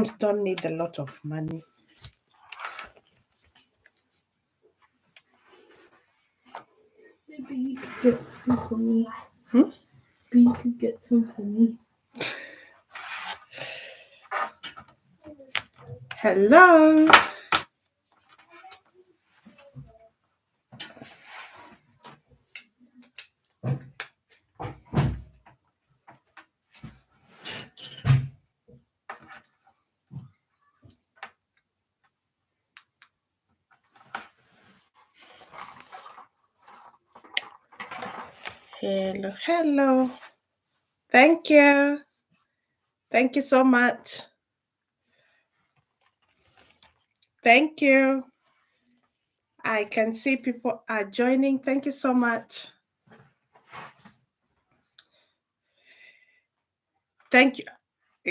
don't need a lot of money. Maybe you could get some for me. Hmm? Maybe you could get some for me. Hello. Hello, hello. Thank you. Thank you so much. Thank you. I can see people are joining. Thank you so much. Thank you.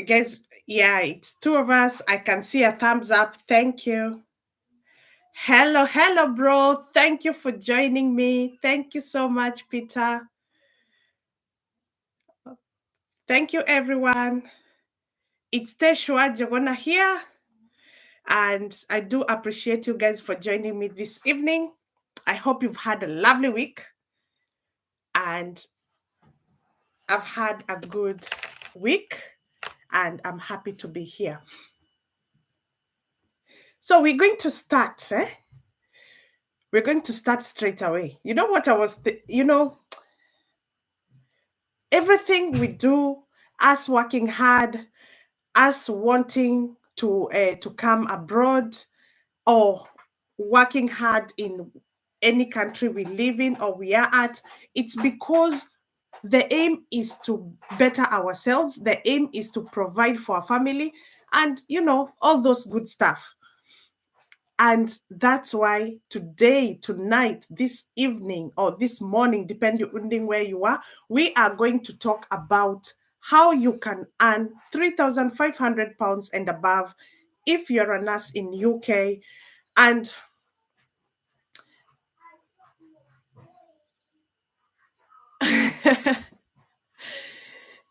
Guys, yeah, it's two of us. I can see a thumbs up. Thank you. Hello, bro. Thank you for joining me. Thank you so much, Peter. Thank you, everyone. It's Teshua Jagona here. And I do appreciate you guys for joining me this evening. I hope you've had a lovely week. And I've had a good week. And I'm happy to be here. So we're going to start. We're going to start straight away. You know what I was, everything we do, us working hard, us wanting to come abroad, or working hard in any country we live in or we are at, it's because the aim is to better ourselves. The aim is to provide for our family and, all those good stuff. And that's why today, tonight, this evening, or this morning, depending where you are, we are going to talk about how you can earn £3,500 and above if you're a nurse in UK. And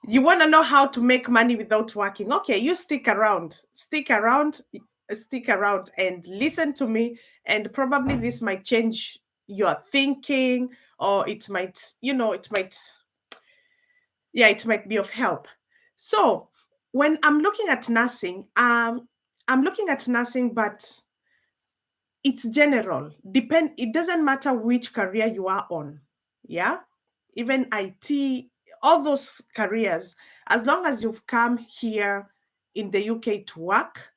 you want to know how to make money without working. Okay, you stick around and listen to me, and probably this might change your thinking, or it might be of help. So when I'm looking at nursing, but it's general. It doesn't matter which career you are on. Yeah, even IT, all those careers, as long as you've come here in the UK to work,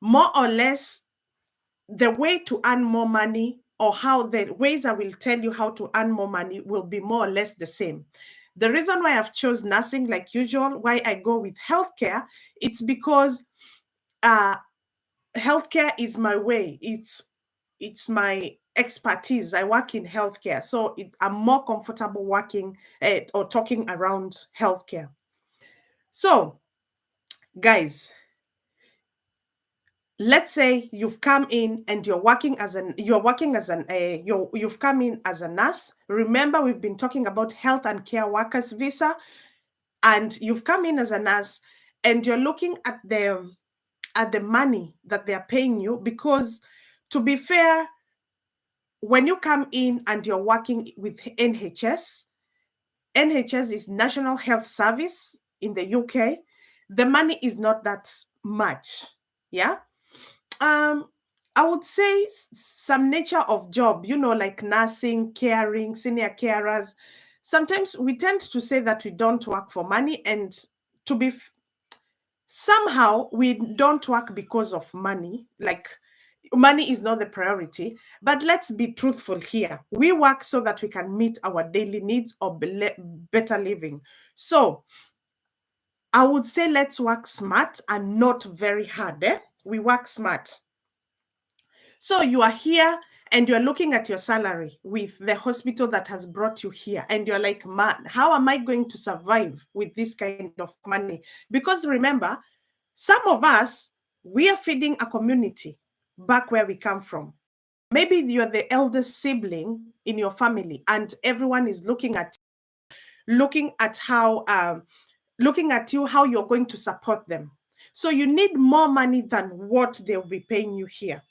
more or less the way to earn more money, or how the ways I will tell you how to earn more money, will be more or less the same. The reason why I've chose nursing, like usual, why I go with healthcare, it's because healthcare is my way. It's my expertise. I work in healthcare, so I'm more comfortable working or talking around healthcare. So, guys, let's say you've come in and you've come in as a nurse. Remember, we've been talking about Health and Careworkers Visa, and you've come in as a nurse, and you're looking at the money that they're paying you, because, to be fair, when you come in and you're working with NHS is National Health Service in the UK, the money is not that much. Yeah. I would say some nature of job, like nursing, caring, senior carers. Sometimes we tend to say that we don't work for money, and somehow we don't work because of money. Like, money is not the priority, but let's be truthful here. We work so that we can meet our daily needs or better living. So I would say let's work smart and not very hard. We work smart. So you are here and you're looking at your salary with the hospital that has brought you here, and you're like, man, how am I going to survive with this kind of money? Because remember, some of us, we are feeding a community back where we come from. Maybe you're the eldest sibling in your family, and everyone is looking at you, how you're going to support them. So you need more money than what they'll be paying you here.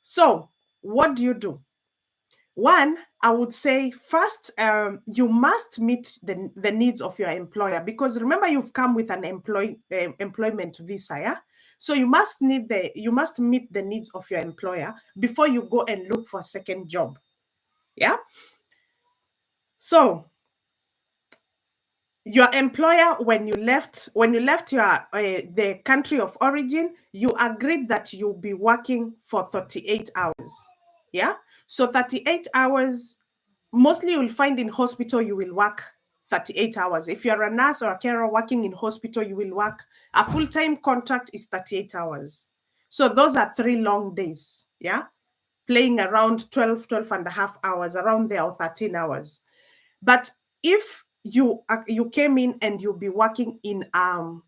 So what do? One, I would say first, you must meet the needs of your employer, because remember you've come with an employment visa, yeah. So you must meet the needs of your employer before you go and look for a second job, yeah. So your employer, when you left your the country of origin, you agreed that you'll be working for 38 hours, yeah. So 38 hours. Mostly you'll find in hospital you will work 38 hours. If you're a nurse or a carer working in hospital, you will work, a full-time contract is 38 hours. So those are 3 long days, yeah? Playing around 12 and a half hours, around there, or 13 hours. But if you came in and you'll be working in a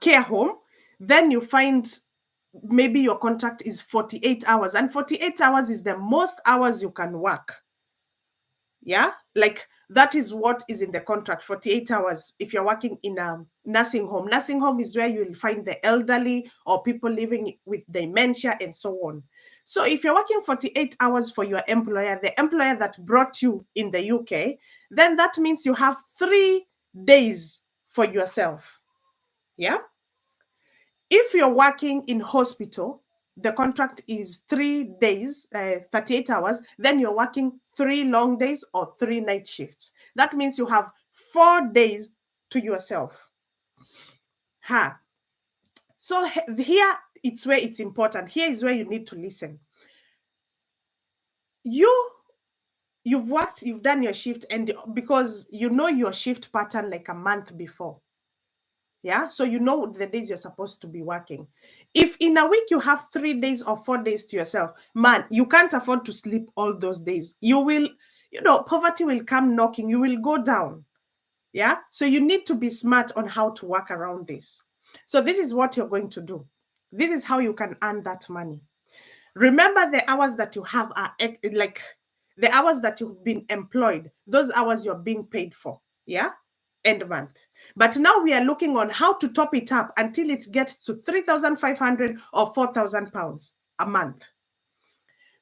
care home, then you find maybe your contract is 48 hours, and 48 hours is the most hours you can work. Yeah, like that is what is in the contract, 48 hours. If you're working in a nursing home is where you will find the elderly or people living with dementia and so on. So if you're working 48 hours for your employer, the employer that brought you in the UK, then that means you have 3 days for yourself. Yeah. If you're working in hospital, the contract is 3 days, 38 hours, then you're working 3 long days or 3 night shifts. That means you have 4 days to yourself. So here, it's where it's important. Here is where you need to listen. You've worked, you've done your shift, and because you know your shift pattern like a month before. Yeah, so you know the days you're supposed to be working. If in a week you have 3 days or 4 days to yourself, man, you can't afford to sleep all those days. You will, poverty will come knocking, you will go down. Yeah, so you need to be smart on how to work around this. So this is what you're going to do. This is how you can earn that money. Remember, the hours that you have are like the hours that you've been employed, those hours you're being paid for. Yeah, end month. But now we are looking on how to top it up until it gets to 3,500 or 4,000 pounds a month.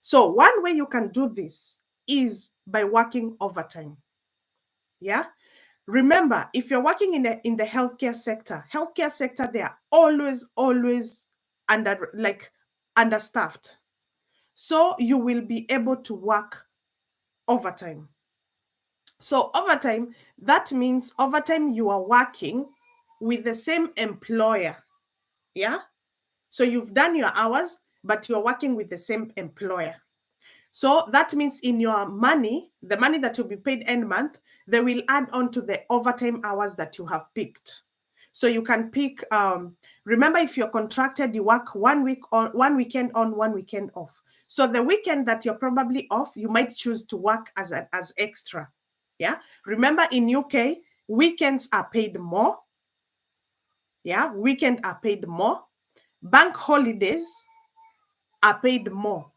So one way you can do this is by working overtime. Yeah. Remember, if you're working in the healthcare sector, they are always understaffed. So you will be able to work overtime. So overtime, that means overtime you are working with the same employer. Yeah. So you've done your hours, but you're working with the same employer. So that means in your money, the money that you'll be paid end month, they will add on to the overtime hours that you have picked. So you can pick, remember, if you're contracted, you work 1 week on, 1 weekend on, 1 weekend off. So the weekend that you're probably off, you might choose to work as extra. Yeah. Remember, in UK, weekends are paid more. Yeah. Weekend are paid more. Bank holidays are paid more.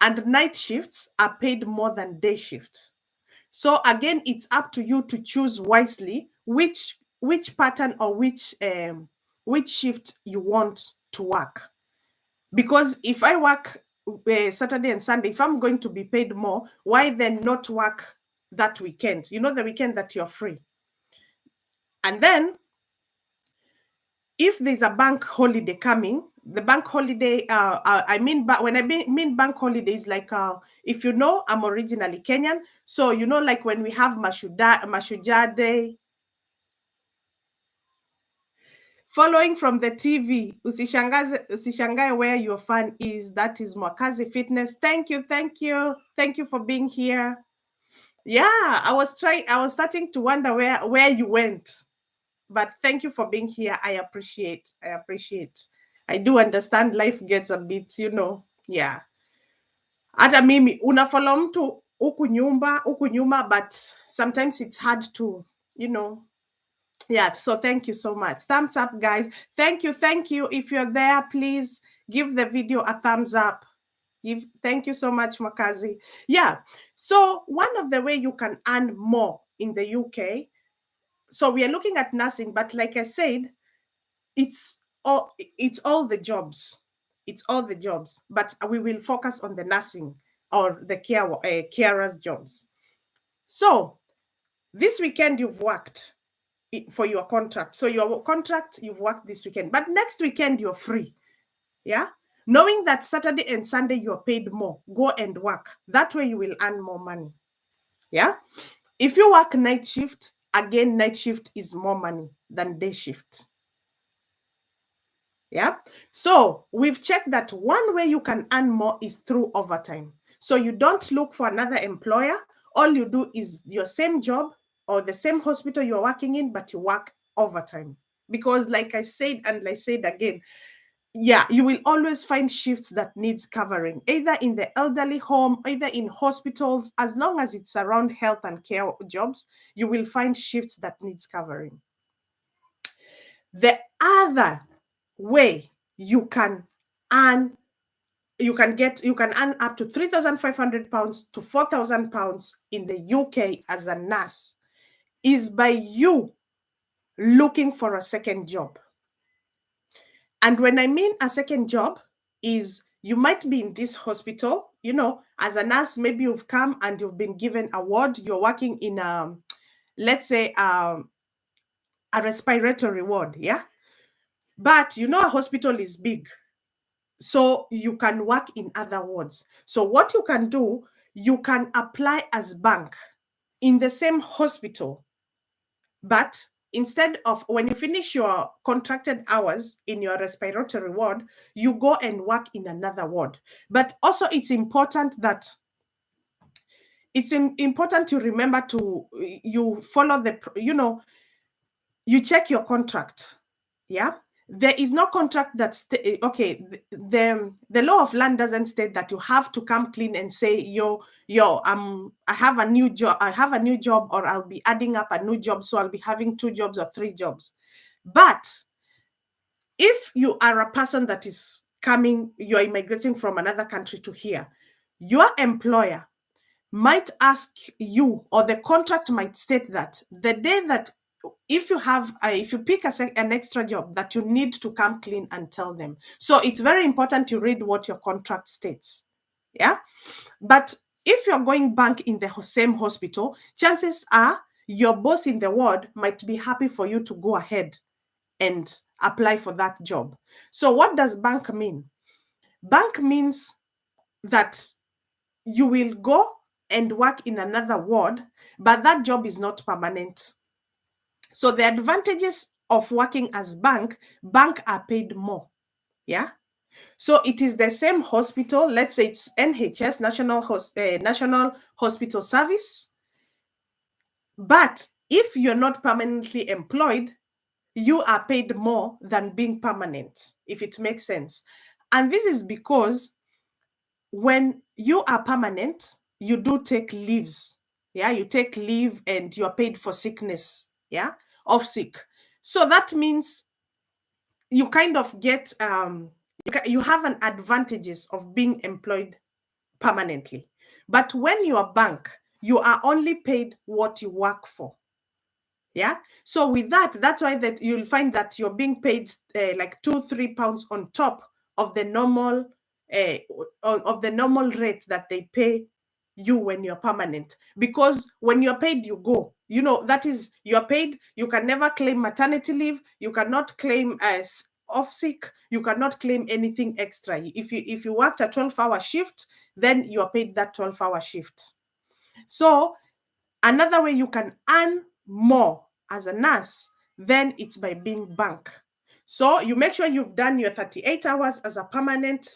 And night shifts are paid more than day shifts. So again, it's up to you to choose wisely which pattern or which shift you want to work. Because if I work Saturday and Sunday, if I'm going to be paid more, why then not work that weekend? The weekend that you're free. And then if there's a bank holiday coming, the bank holiday, when I mean bank holidays, like, if I'm originally Kenyan, so like when we have Mashujaa Day, following from the TV, usishangae where your fan is. That is Mwakazi Fitness. Thank you for being here. Yeah, I was starting to wonder where you went, but thank you for being here. I appreciate. I do understand life gets a bit, yeah. Hata mimi unafollow mtu huku nyuma, but sometimes it's hard to, yeah. So thank you so much. Thumbs up, guys. Thank you. If you're there, please give the video a thumbs up. Thank you so much, Makazi. Yeah. So one of the way you can earn more in the UK. So we are looking at nursing, but like I said, it's all the jobs. It's all the jobs, but we will focus on the nursing or the carers jobs. So this weekend you've worked for your contract. So your contract, you've worked this weekend, but next weekend you're free. Yeah. Knowing that Saturday and Sunday you're paid more, go and work. That way you will earn more money. Yeah. If you work night shift, again, night shift is more money than day shift. Yeah. So we've checked that one way you can earn more is through overtime. So you don't look for another employer. All you do is your same job or the same hospital you're working in, but you work overtime. Because like I said, and I said again, yeah, you will always find shifts that needs covering, either in the elderly home, either in hospitals. As long as it's around health and care jobs, you will find shifts that needs covering. The other way you can earn, you can earn up to £3,500 to £4,000 in the UK as a nurse is by you looking for a second job. And when I mean a second job is you might be in this hospital, as a nurse, maybe you've come and you've been given a ward, you're working in let's say a respiratory ward, yeah? But a hospital is big. So you can work in other wards. So what you can do, you can apply as bank in the same hospital. But instead of when you finish your contracted hours in your respiratory ward, you go and work in another ward. But also it's important to remember to you follow you check your contract. Yeah. There is no contract that okay, the law of land doesn't state that you have to come clean and say I have a new job, or I'll be adding up a new job, so I'll be having 2 jobs or 3 jobs. But if you are a person that is coming, you're immigrating from another country to here, your employer might ask you, or the contract might state that the day that if you pick an extra job, that you need to come clean and tell them. So it's very important to read what your contract states. Yeah. But if you're going bank in the same hospital, chances are your boss in the ward might be happy for you to go ahead and apply for that job. So what does bank mean? Bank means that you will go and work in another ward, but that job is not permanent. So the advantages of working as bank are paid more. Yeah. So it is the same hospital. Let's say it's NHS, National Hospital Service. But if you're not permanently employed, you are paid more than being permanent, if it makes sense. And this is because when you are permanent, you do take leaves. Yeah, you take leave and you are paid for sickness. Yeah, off sick. So that means you kind of get you have an advantages of being employed permanently. But when you are bank, you are only paid what you work for. Yeah. So with that's why that you'll find that you're being paid like £2-3 on top of the normal rate that they pay you when you're permanent. Because when you're paid, you go. That is, you're paid. You can never claim maternity leave. You cannot claim as off sick. You cannot claim anything extra. If you worked a 12-hour shift, then you're paid that 12-hour shift. So another way you can earn more as a nurse, then it's by being bank. So you make sure you've done your 38 hours as a permanent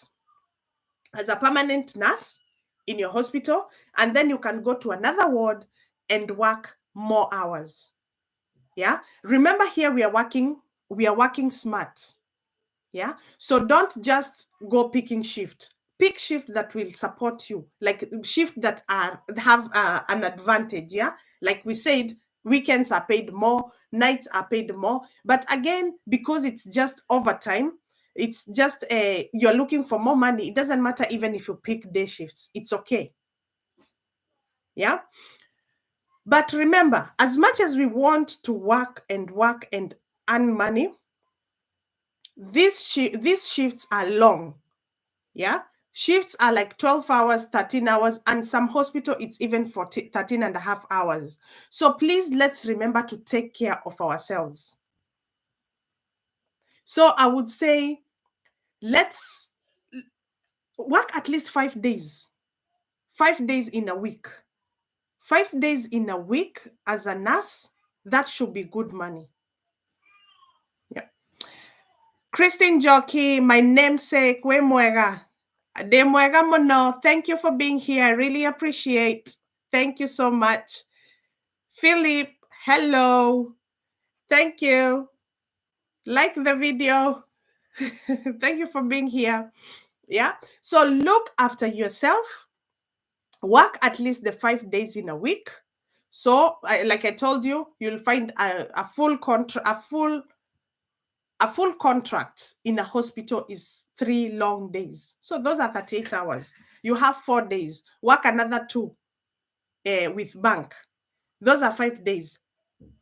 nurse in your hospital, and then you can go to another ward and work more hours. Yeah. Remember, here we are working smart. Yeah. So don't just go picking shift. Pick shift that will support you, like shift that have an advantage. Yeah. Like we said, weekends are paid more, nights are paid more. But again, because it's just overtime, it's just you're looking for more money. It doesn't matter even if you pick day shifts. It's okay. Yeah. But remember, as much as we want to work and earn money, these shifts are long. Yeah, shifts are like 12 hours, 13 hours, and some hospital it's even 13 and a half hours. So please, let's remember to take care of ourselves. So I would say, let's work at least 5 days. 5 days in a week. 5 days in a week as a nurse, that should be good money. Yeah. Christine Jockey, my namesake, we mwega. De mwega mono. Thank you for being here. I really appreciate. Thank you so much. Philip, hello. Thank you. Like the video. Thank you for being here. Yeah. So look after yourself. Work at least the 5 days in a week. So, like I told you, you'll find a full contract in a hospital is 3 long days. So those are 38 hours. You have 4 days. Work another 2 with bank. Those are 5 days.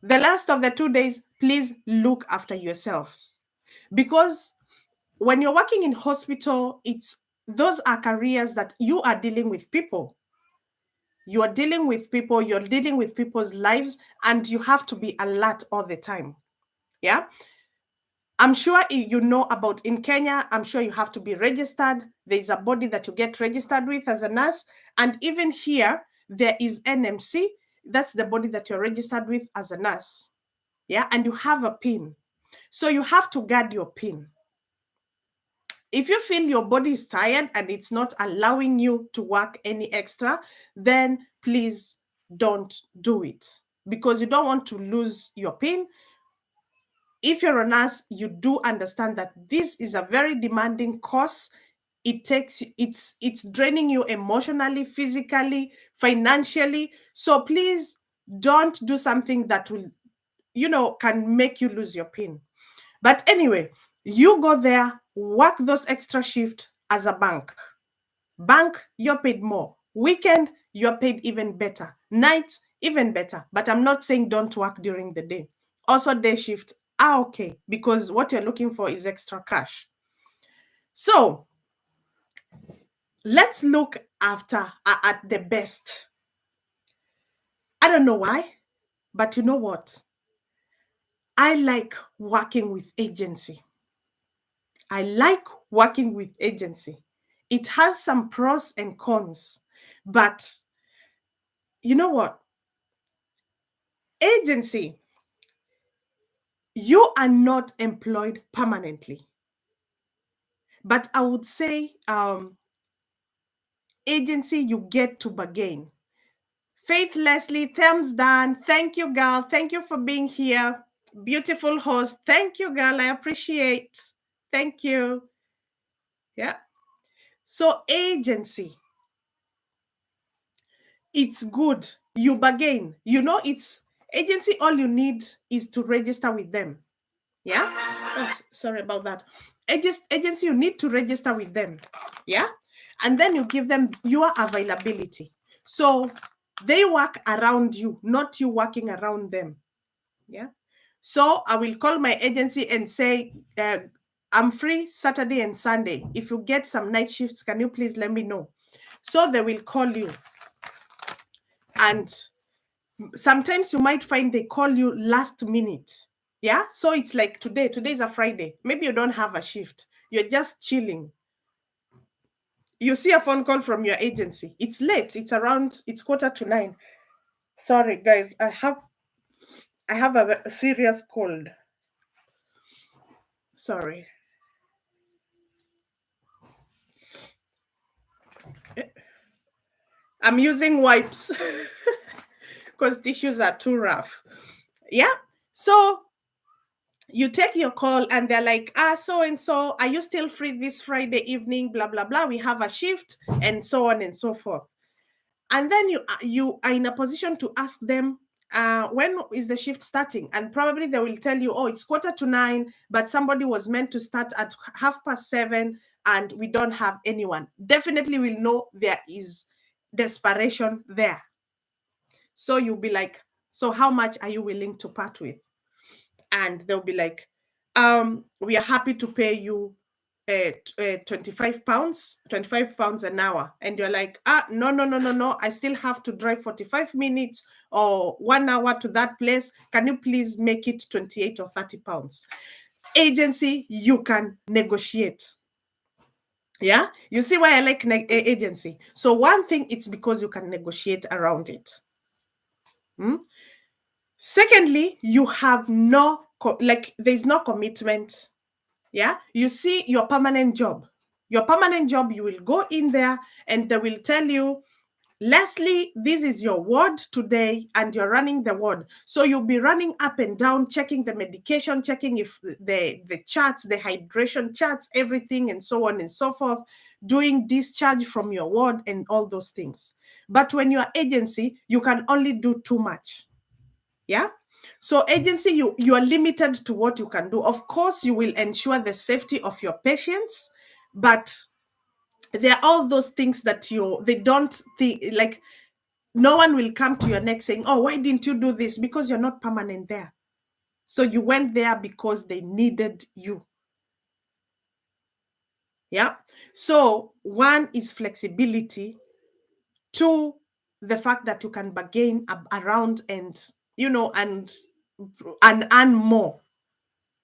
The last of the 2 days, please look after yourselves. Because when you're working in hospital, those are careers that you are dealing with people. You are dealing with people, you're dealing with people's lives, and you have to be alert all the time. Yeah. I'm sure you know about in Kenya, I'm sure you have to be registered. There's a body that you get registered with as a nurse. And even here, there is NMC. That's the body that you're registered with as a nurse. Yeah. And you have a PIN. So you have to guard your PIN. If you feel your body is tired and it's not allowing you to work any extra, then please don't do it, because you don't want to lose your PIN. If you're a nurse, you do understand that this is a very demanding course. It's draining you emotionally, physically, financially. So please don't do something that will, can make you lose your PIN. But anyway, you go there, work those extra shifts as a bank. Bank, you're paid more. Weekend, you're paid even better. Nights, even better. But I'm not saying don't work during the day. Also, day shift are okay, because what you're looking for is extra cash. So let's look after at the best. I don't know why, but you know what? I like working with agency. I like working with agency. It has some pros and cons, but you know what? Agency, you are not employed permanently. But I would say agency, you get to bargain. Faith Leslie, thumbs down. Thank you, girl. Thank you for being here. Beautiful host. Thank you, girl. I appreciate. Thank you. Yeah. So agency, it's good. You bargain. It's agency, all you need is to register with them. Yeah. Oh, sorry about that. Agency, you need to register with them. Yeah. And then you give them your availability. So they work around you, not you working around them. Yeah. So I will call my agency and say, I'm free Saturday and Sunday. If you get some night shifts, can you please let me know? So they will call you. And sometimes you might find they call you last minute. Yeah. So it's like today's a Friday. Maybe you don't have a shift. You're just chilling. You see a phone call from your agency. It's late. It's 9:15. Sorry, guys. I have a serious cold. Sorry. I'm using wipes because tissues are too rough. Yeah. So you take your call and they're like, so and so, are you still free this Friday evening? Blah, blah, blah. We have a shift and so on and so forth. And then you are in a position to ask them, when is the shift starting? And probably they will tell you, it's 9:15, but somebody was meant to start at 7:30 and we don't have anyone. Definitely we'll know there is desperation there. So you'll be like, so how much are you willing to part with? And they'll be like, we are happy to pay you 25 pounds an hour. And you're like, no, I still have to drive 45 minutes or 1 hour to that place. Can you please make it 28 or 30 pounds? Agency, you can negotiate. Yeah, you see why I like agency. So one thing, it's because you can negotiate around it. Secondly, you have there's no commitment. Yeah, you see your permanent job, you will go in there and they will tell you, Leslie, this is your ward today, and you're running the ward. So you'll be running up and down, checking the medication, checking if the charts, the hydration charts, everything, and so on and so forth, doing discharge from your ward and all those things. But when you're agency, you can only do too much. Yeah. So agency, you are limited to what you can do. Of course, you will ensure the safety of your patients, but there are all those things that they don't think, like, no one will come to your neck saying, oh, why didn't you do this? Because you're not permanent there. So you went there because they needed you. Yeah. So one is flexibility. Two, the fact that you can bargain around and earn more.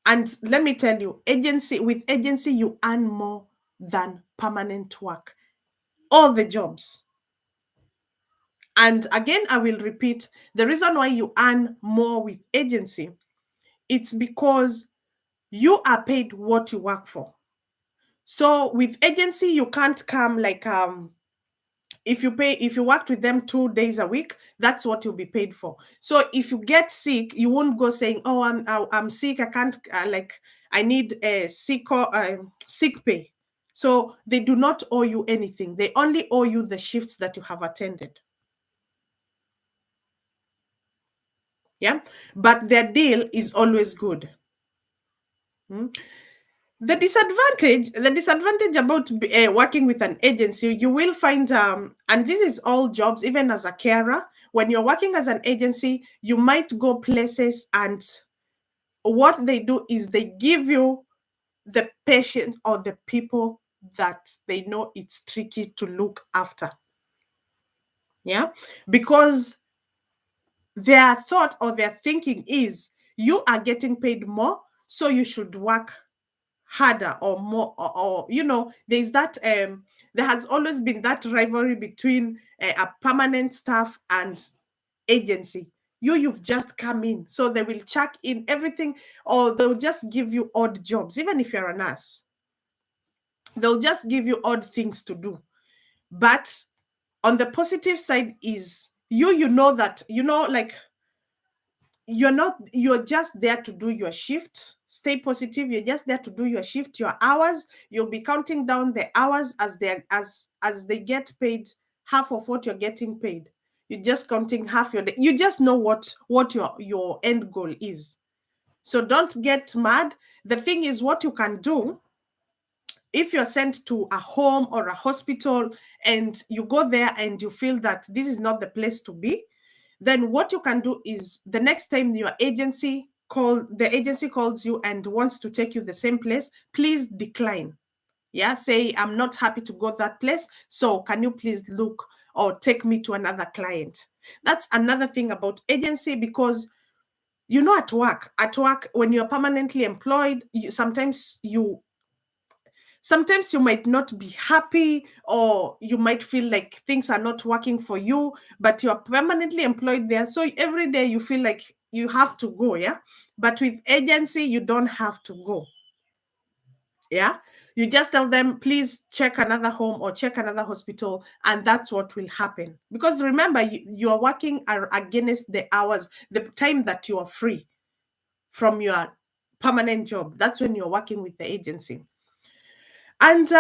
And let me tell you, with agency, you earn more than permanent work. All the jobs. And again, I will repeat, the reason why you earn more with agency, it's because you are paid what you work for. So with agency, you can't come like if you worked with them 2 days a week, that's what you'll be paid for. So if you get sick, you won't go saying, oh, I'm sick, I can't I need a sick pay. So they do not owe you anything. They only owe you the shifts that you have attended. Yeah, but their deal is always good. The disadvantage about working with an agency, you will find, and this is all jobs, even as a carer, when you're working as an agency, you might go places and what they do is they give you the patient or the people that they know it's tricky to look after. Yeah, because their thought or their thinking is you are getting paid more, so you should work harder or more, or there's that there has always been that rivalry between a permanent staff and agency. You've just come in, so they will chuck in everything, or they'll just give you odd jobs. Even if you're a nurse, they'll just give you odd things to do. But on the positive side is you know that like you're just there to do your shift. Stay positive. You're just there to do your shift, your hours. You'll be counting down the hours as they get paid half of what you're getting paid. You're just counting half your day. You just know what your end goal is. So don't get mad. The thing is, what you can do, if you're sent to a home or a hospital and you go there and you feel that this is not the place to be, then what you can do is the next time the agency calls you and wants to take you the same place, please decline. Yeah, say, I'm not happy to go that place, so can you please look or take me to another client? That's another thing about agency, because at work, when you're permanently employed, sometimes you might not be happy, or you might feel like things are not working for you, but you're permanently employed there. So every day you feel like you have to go. Yeah. But with agency, you don't have to go. Yeah. You just tell them, please check another home or check another hospital, and that's what will happen. Because remember, you are working against the hours, the time that you are free from your permanent job. That's when you're working with the agency. And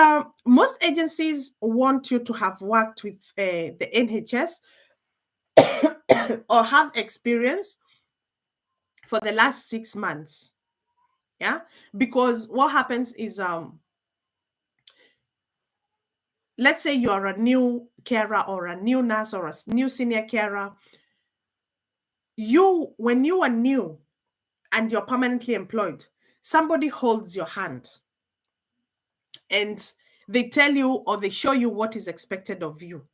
most agencies want you to have worked with the NHS or have experience for the last 6 months. Yeah, because what happens is, let's say you are a new carer or a new nurse or a new senior carer. When you are new and you're permanently employed, somebody holds your hand and they tell you or they show you what is expected of you.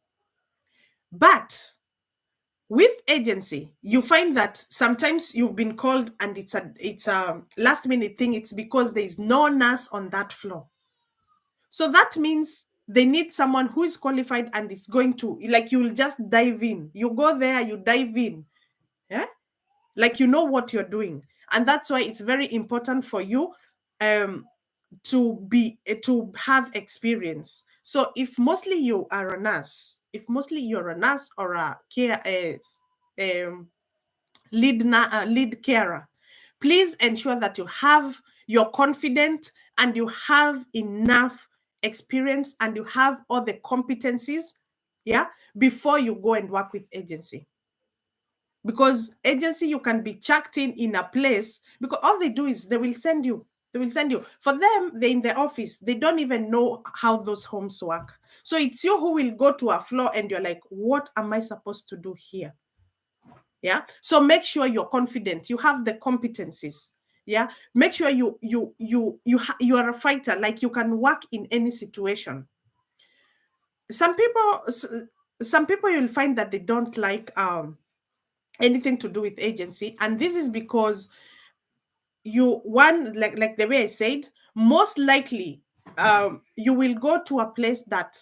But with agency, you find that sometimes you've been called and it's a last minute thing. It's because there is no nurse on that floor. So that means they need someone who is qualified and is going to, like, you'll just dive in. You go there, you dive in. Yeah? Like, you know what you're doing. And that's why it's very important for you to have experience. So if mostly you are a nurse, if mostly you're a nurse or a lead carer, please ensure that you're confident and you have enough experience and you have all the competencies, yeah, before you go and work with agency. Because agency, you can be chucked in a place, because all they do is they will send you. For them, they're in the office. They don't even know how those homes work. So it's you who will go to a floor and you're like, what am I supposed to do here? Yeah. So make sure you're confident. You have the competencies. Yeah. Make sure you are a fighter. Like, you can work in any situation. Some people you'll find that they don't like anything to do with agency, and this is because like the way I said, most likely you will go to a place that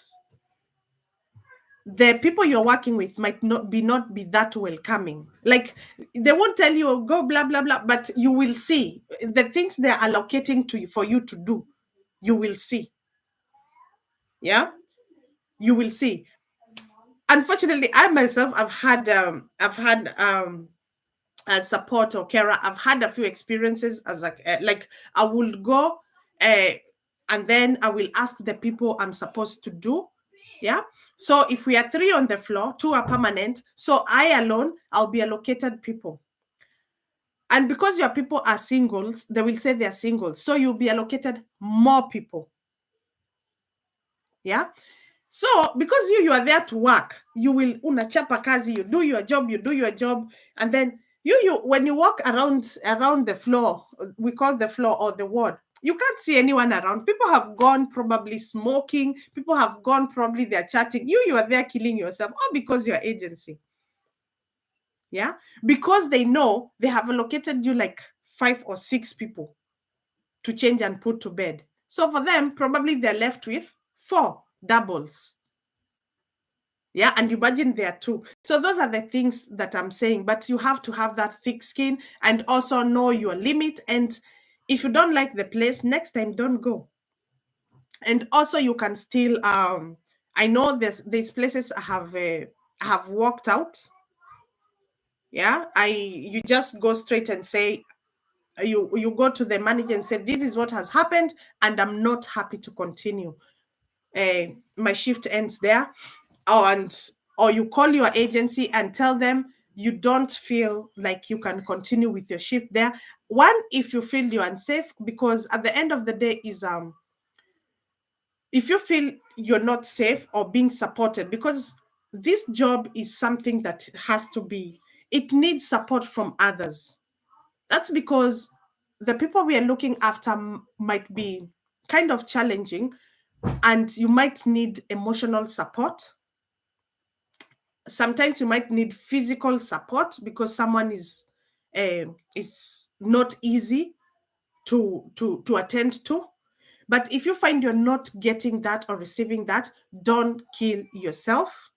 the people you're working with might not be that welcoming. Like, they won't tell you go blah blah blah, but you will see the things they're allocating to you for you to do. You will see. Yeah, you will see. Unfortunately, I myself, I've had as support or carer. I've had a few experiences as like I would go and then I will ask the people I'm supposed to do. Yeah. So if we are 3 on the floor, 2 are permanent. So I alone, I'll be allocated people. And because your people are singles, they will say they're singles. So you'll be allocated more people. Yeah. So because you are there to work, you will unachapa kazi, you do your job, and then you when you walk around the floor, we call the floor or the ward, you can't see anyone around. People have gone probably smoking, people have gone probably they're chatting. You are there killing yourself, all because you're agency. Yeah, because they know they have allocated you like 5 or 6 people to change and put to bed. So for them, probably they're left with 4 doubles. Yeah, and imagine there too. So those are the things that I'm saying, but you have to have that thick skin and also know your limit. And if you don't like the place, next time don't go. And also you can still I know there's places I have walked out. Yeah, you just go straight and say, you go to the manager and say, this is what has happened and I'm not happy to continue. My shift ends there. Or you call your agency and tell them you don't feel like you can continue with your shift there. One, if you feel you're unsafe, because at the end of the day is if you feel you're not safe or being supported, because this job is something that it needs support from others. That's because the people we are looking after might be kind of challenging, and you might need emotional support. Sometimes you might need physical support because someone is not easy to attend to. But if you find you're not getting that or receiving that, don't kill yourself.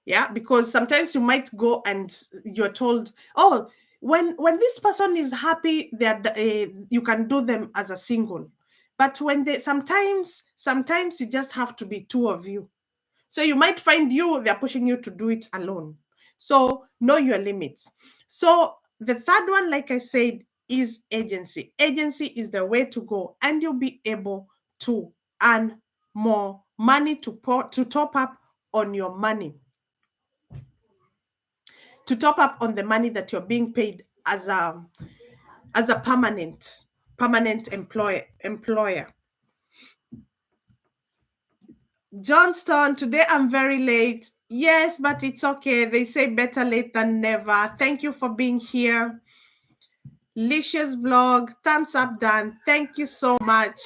Yeah, because sometimes you might go and you're told, oh, when this person is happy, you can do them as a single. But when sometimes you just have to be 2 of you. So you might find they're pushing you to do it alone. So know your limits. So the third one, like I said, is agency. Agency is the way to go, and you'll be able to earn more money to top up on your money. To top up on the money that you're being paid as a permanent employer. Johnston, today I'm very late. Yes, but it's okay. They say better late than never. Thank you for being here. Licious vlog, thumbs up, done. Thank you so much.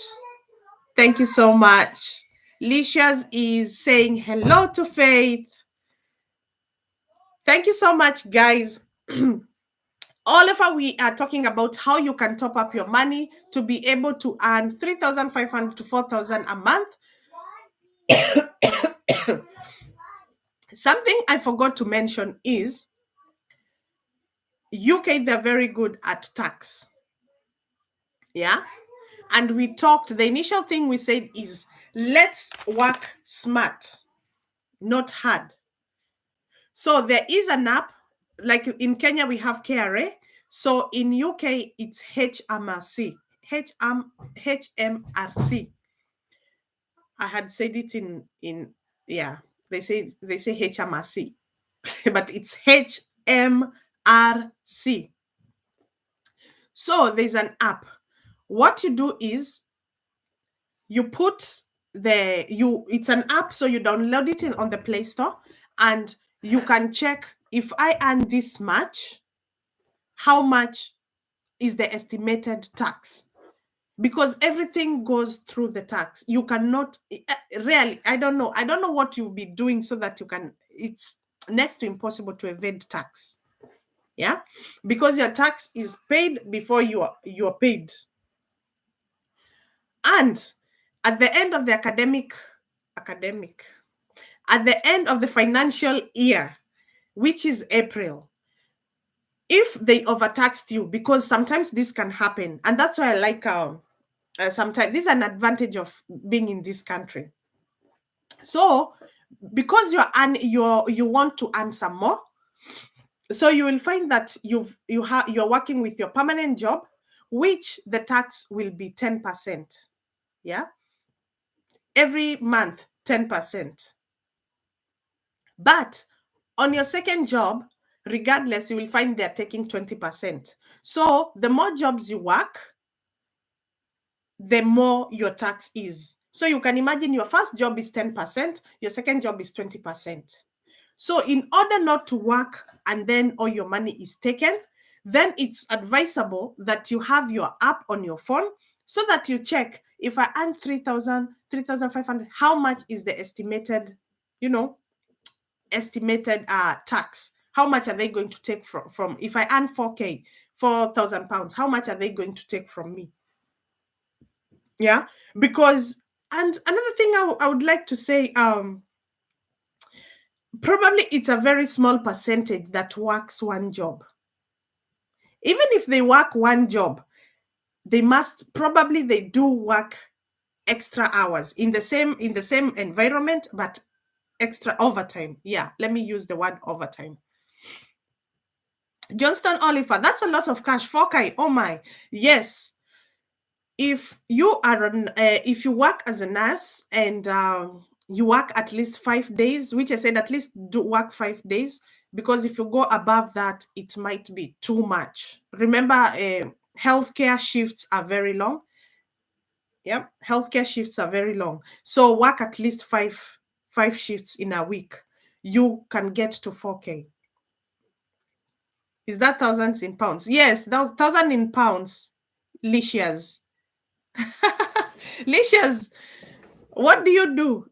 Thank you so much. Licious is saying hello to Faith. Thank you so much, guys. Oliver, we are talking about how you can top up your money to be able to earn 3,500 to 4,000 a month. Something I forgot to mention is UK, they're very good at tax. Yeah. And we talked, the initial thing we said is let's work smart, not hard. So there is an app, like in Kenya, we have KRA. So in UK, it's HMRC. HMRC. I had said it in yeah, they say HMRC, but it's HMRC. So there's an app. What you do is you put it's an app, so you download it on the Play Store, and you can check, if I earn this much, how much is the estimated tax, because everything goes through the tax. You cannot really, I don't know what you'll be doing so that you can, it's next to impossible to evade tax. Yeah, because your tax is paid before you're paid. And at the end of the academic at the end of the financial year, which is April, if they overtaxed you, because sometimes this can happen, and that's why I like sometimes this is an advantage of being in this country. So because you want to earn some more, so you will find that you're working with your permanent job, which the tax will be 10%. Yeah, every month 10%. But on your second job, regardless, you will find they're taking 20%. So the more jobs you work, the more your tax is. So you can imagine your first job is 10%, your second job is 20%. So in order not to work and then all your money is taken, then it's advisable that you have your app on your phone so that you check, if I earn 3,000, 3,500, how much is the estimated, tax? How much are they going to take from if I earn 4K, 4,000 pounds, how much are they going to take from me? Yeah, because, and another thing I would like to say, probably it's a very small percentage that works one job. Even if they work one job, they do work extra hours in the same environment, but extra overtime. Yeah, let me use the word overtime. Johnston Oliver, that's a lot of cash. 4K. Oh my, yes. If you are if you work as a nurse and you work at least 5 days, which I said at least do work 5 days, because if you go above that, it might be too much. Remember, healthcare shifts are very long. Yeah, healthcare shifts are very long. So work at least five shifts in a week. You can get to 4K. Is that thousands in pounds? Yes, that 1,000 in pounds. Licious. Licious, what do you do?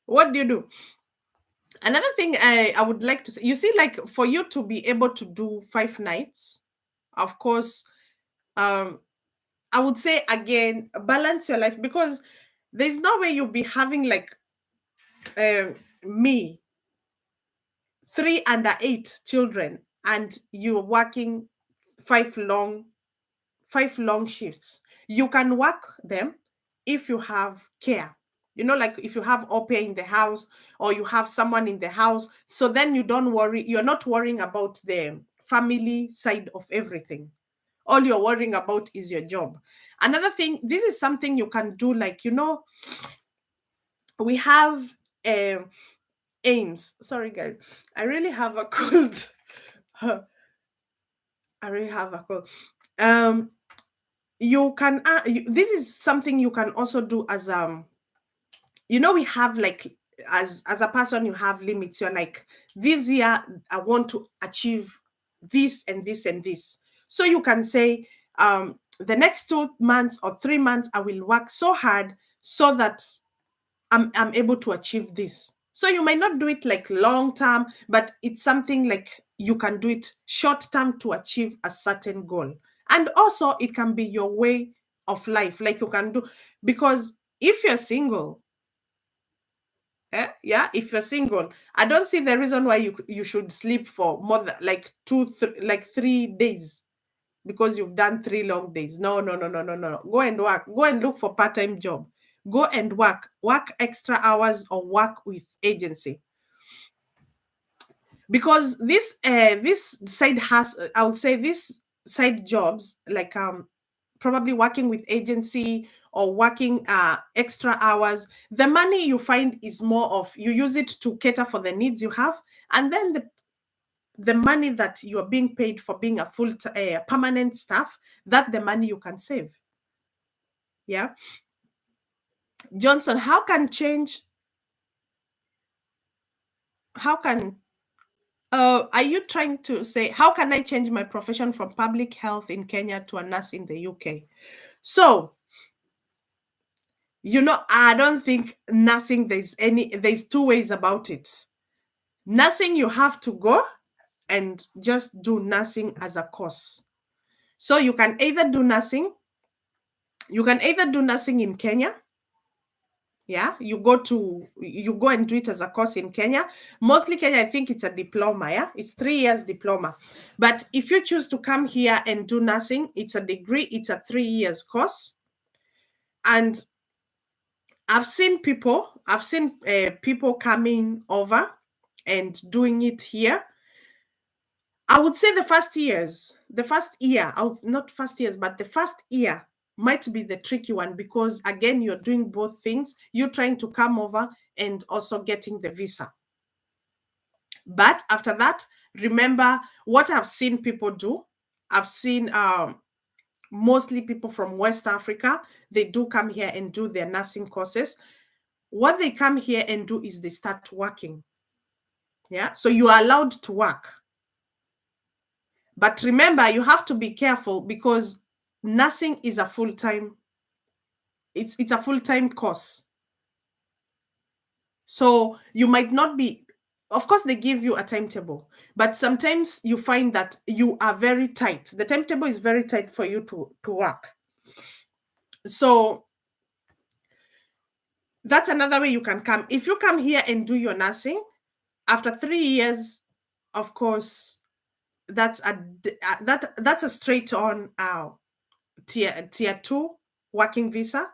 What do you do? Another thing I would like to say, you see, like for you to be able to do 5 nights, of course, I would say again, balance your life, because there's no way you'll be having like me, 3 under 8 children, and you're working 5 long shifts. You can work them if you have care, like if you have au pair in the house, or you have someone in the house, so then you're not worrying about the family side of everything. All you're worrying about is your job. Another thing, this is something you can do, like, we have aims. Sorry guys, I really have a cold. I really have a cold. You can this is something you can also do as we have, like, as a person, you have limits. You're like, this year I want to achieve this and this and this. So you can say, the next 2 months or 3 months, I will work so hard so that I'm able to achieve this. So you might not do it like long term, but it's something like you can do it short term to achieve a certain goal. And also it can be your way of life, like you can do, because if you're single, yeah, if you're single, I don't see the reason why you should sleep for more than like 3 days because you've done 3 long days. No, no, no, no, no, no. Go and work. Go and look for part-time job. Go and work extra hours or work with agency. Because this side has, I would say, this side jobs, like probably working with agency or working extra hours, the money you find is more of, you use it to cater for the needs you have, and then the money that you are being paid for being a full permanent staff, that the money you can save. Yeah. Johnson, how can are you trying to say, how can I change my profession from public health in Kenya to a nurse in the UK? So, I don't think nursing, there's 2 ways about it. Nursing, you have to go and just do nursing as a course. So you can either do nursing in Kenya. Yeah, you go and do it as a course in Kenya. Mostly Kenya, I think it's a diploma. Yeah, it's 3 years diploma. But if you choose to come here and do nursing, it's a degree. It's a 3 years course. And I've seen people coming over and doing it here. I would say the first year, not first years, but the first year might be the tricky one, because again, you're doing both things. You're trying to come over and also getting the visa. But after that, remember what I've seen people do. I've seen mostly people from West Africa. They do come here and do their nursing courses. What they come here and do is they start working. Yeah, so you are allowed to work. But remember, you have to be careful, because nursing is a full-time, it's a full-time course. So you might not be, of course, they give you a timetable, but sometimes you find that you are very tight. The timetable is very tight for you to work. So that's another way you can come. If you come here and do your nursing, after 3 years, of course, that's a straight on tier 2 working visa.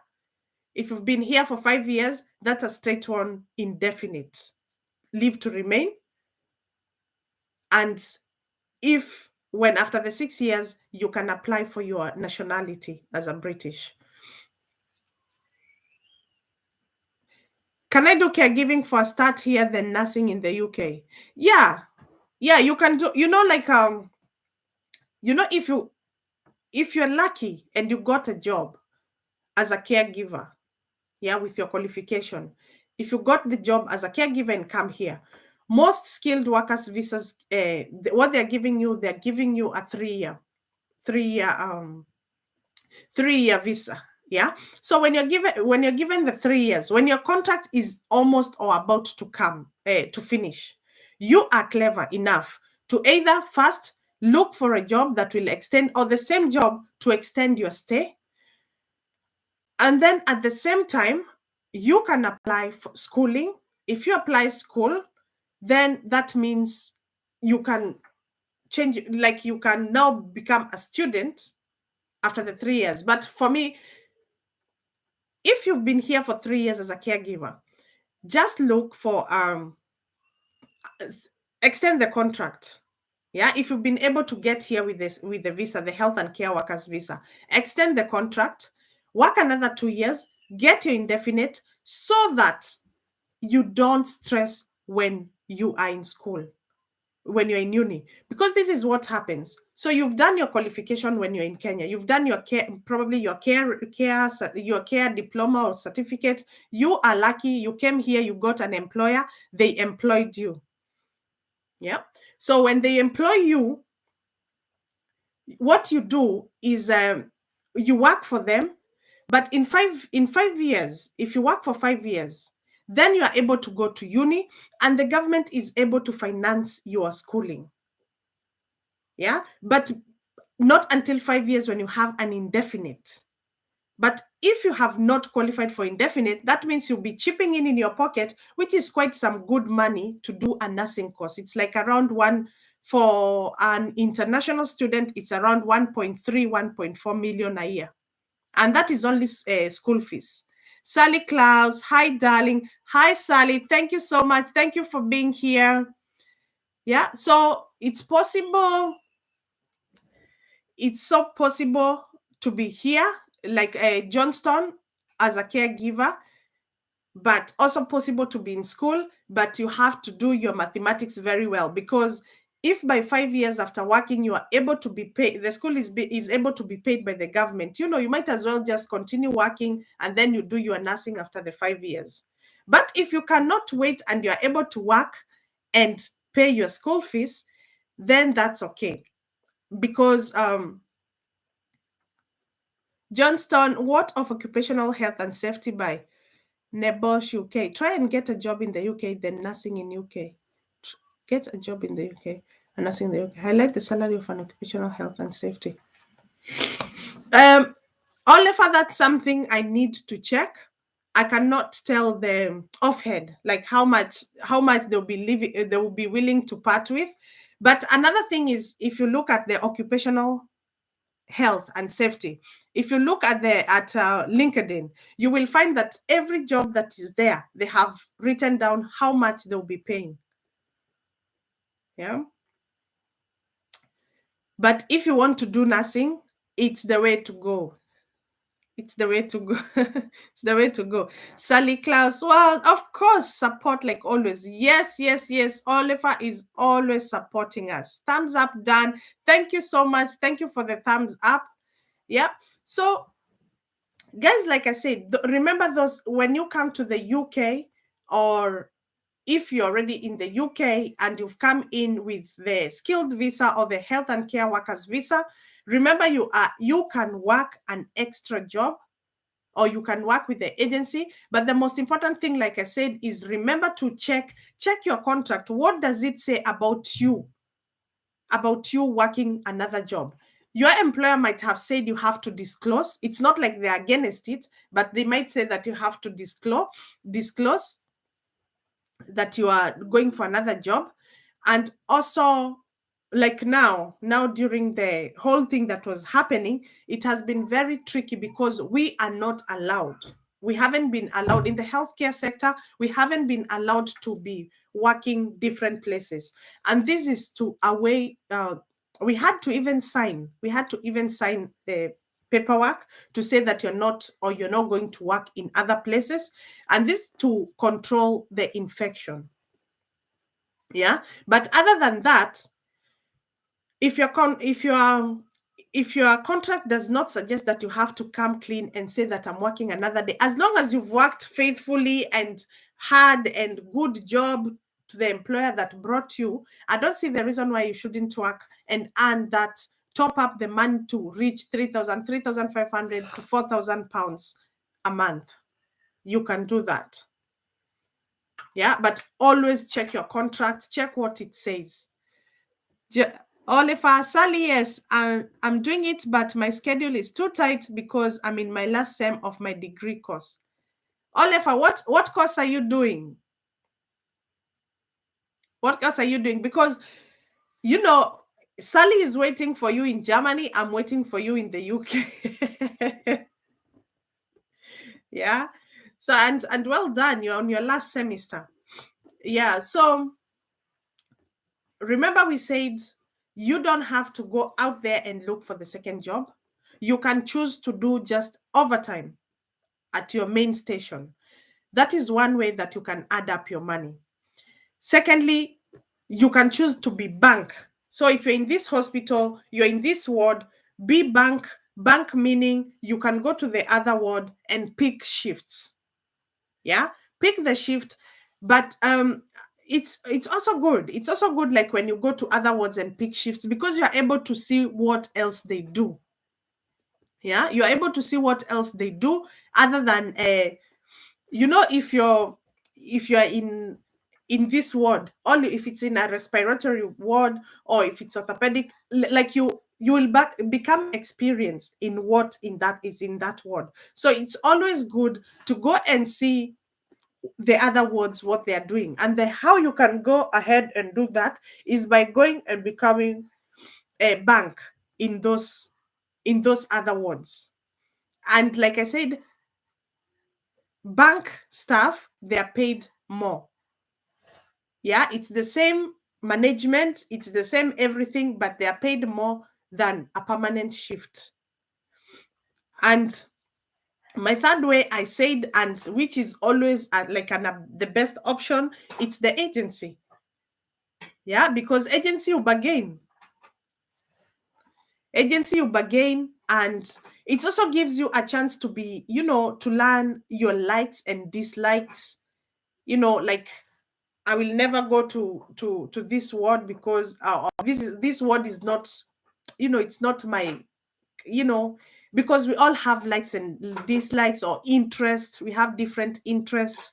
If you've been here for 5 years, that's a straight on indefinite leave to remain. And when after the 6 years, you can apply for your nationality as a British. Can I do caregiving for a start here, then nursing in the UK? Yeah, you can do, if you're lucky and you got a job as a caregiver, yeah, with your qualification, if you got the job as a caregiver and come here, most skilled workers visas, what they're giving you a 3-year visa. Yeah. So when you're given the 3 years, when your contract is almost or about to come to finish, you are clever enough to either first look for a job that will extend, or the same job to extend your stay. And then at the same time, you can apply for schooling. If you apply school, then that means you can change, like you can now become a student after the 3 years. But for me, if you've been here for 3 years as a caregiver, just look for extend the contract. Yeah, if you've been able to get here with the visa, the Health and Careworkers Visa, extend the contract, work another 2 years, get your indefinite, so that you don't stress when you are in school, when you're in uni, because this is what happens. So you've done your qualification when you're in Kenya, you've done your care diploma or certificate. You are lucky, you came here, you got an employer, they employed you. Yeah. So when they employ you, what you do is you work for them, but in 5 years, if you work for 5 years, then you are able to go to uni, and the government is able to finance your schooling. Yeah, but not until 5 years when you have an indefinite. But if you have not qualified for indefinite, that means you'll be chipping in your pocket, which is quite some good money to do a nursing course. It's like around one, for an international student, it's around 1.3, 1.4 million a year. And that is only school fees. Sally Klaus, hi, darling. Hi, Sally. Thank you so much. Thank you for being here. Yeah, so it's possible. It's so possible to be here, like Johnston, as a caregiver, but also possible to be in school, but you have to do your mathematics very well, because if by 5 years after working you are able to be paid, the school is able to be paid by the government, you might as well just continue working and then you do your nursing after the 5 years. But if you cannot wait and you are able to work and pay your school fees, then that's okay. Because Johnston, what of occupational health and safety by Nebosh, UK? Try and get a job in the UK, then nursing in UK. Get a job in the UK and nursing in the UK. Highlight the salary of an occupational health and safety. Oliver, that's something I need to check. I cannot tell them offhand, like how much they'll be willing to part with. But another thing is, if you look at the occupational health and safety, if you look at LinkedIn, you will find that every job that is there, they have written down how much they'll be paying. Yeah. But if you want to do nursing, it's the way to go. It's the way to go. It's the way to go. Sally Klaus, well, of course, support like always. Yes, yes, yes. Oliver is always supporting us. Thumbs up, Dan. Thank you so much. Thank you for the thumbs up. Yeah. So, guys, like I said, remember those when you come to the UK, or if you're already in the UK and you've come in with the skilled visa or the health and care workers visa, remember you can work an extra job, or you can work with the agency. But the most important thing, like I said, is remember to check your contract. What does it say about you working another job? Your employer might have said you have to disclose. It's not like they're against it, but they might say that you have to disclose that you are going for another job. And also, like now during the whole thing that was happening, it has been very tricky because we haven't been allowed in the healthcare sector. We haven't been allowed to be working different places, and this is to away we had to even sign the paperwork to say that you're not going to work in other places, and this to control the infection. Yeah, but other than that, if your contract does not suggest that you have to come clean and say that I'm working another day, as long as you've worked faithfully and hard and good job to the employer that brought you, I don't see the reason why you shouldn't work and earn that, top up the money to reach 3,000, 3,500 to 4,000 pounds a month. You can do that. Yeah, but always check your contract, check what it says. Oliver, Sally, yes, I'm doing it, but my schedule is too tight because I'm in my last sem of my degree course. Oliver, what course are you doing? What course are you doing? Because, Sally is waiting for you in Germany. I'm waiting for you in the UK. Yeah. So, and well done. You're on your last semester. Yeah. So, remember we said you don't have to go out there and look for the second job. You can choose to do just overtime at your main station. That is one way that you can add up your money. Secondly, you can choose to be bank. So if you're in this hospital, you're in this ward, be bank. Bank meaning you can go to the other ward and pick shifts. Yeah, pick the shift. But it's also good. It's also good, like when you go to other wards and pick shifts, because you are able to see what else they do. Yeah, you're able to see what else they do, other than if you're in this ward, only if it's in a respiratory ward, or if it's orthopedic, like you will become experienced in what in that is in that ward. So it's always good to go and see the other wards what they are doing. And how you can go ahead and do that is by going and becoming a bank in those other wards. And like I said, bank staff, they are paid more. Yeah, it's the same management, it's the same everything, but they are paid more than a permanent shift. And my third way I said, and which is always the best option, it's the agency. Yeah, because agency you bargain. Agency you bargain, and it also gives you a chance to be, to learn your likes and dislikes. Like, I will never go to this word because this word is not, it's not my, because we all have likes and dislikes or interests. We have different interests,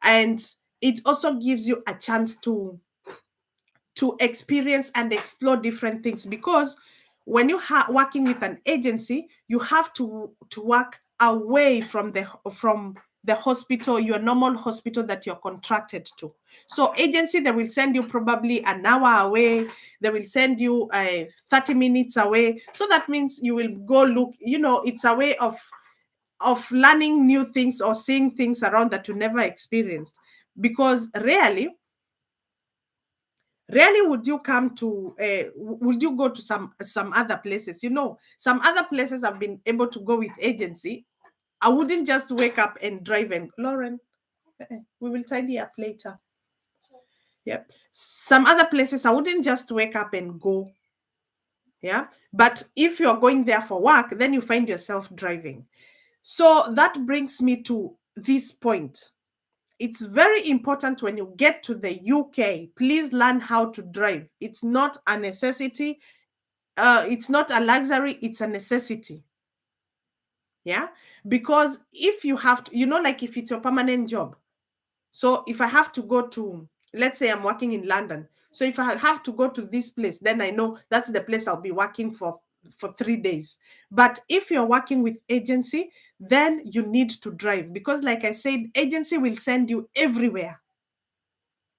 and it also gives you a chance to experience and explore different things, because when you are working with an agency, you have to work away from the hospital, your normal hospital that you're contracted to. So agency, they will send you probably an hour away, they will send you 30 minutes away. So that means you will go look, it's a way of learning new things or seeing things around that you never experienced. Because rarely would you come to would you go to some other places. Some other places I've been able to go with agency. I wouldn't just wake up and drive. And Lauren, we will tidy up later. Yeah, some other places I wouldn't just wake up and go. Yeah, but if you're going there for work, then you find yourself driving. So that brings me to this point. It's very important when you get to the UK, please learn how to drive. It's not a necessity. It's not a luxury, it's a necessity. Yeah, because if you have to, like if it's your permanent job. So if I have to go to, let's say I'm working in London. So if I have to go to this place, then I know that's the place I'll be working for 3 days. But if you're working with agency, then you need to drive, because like I said, agency will send you everywhere.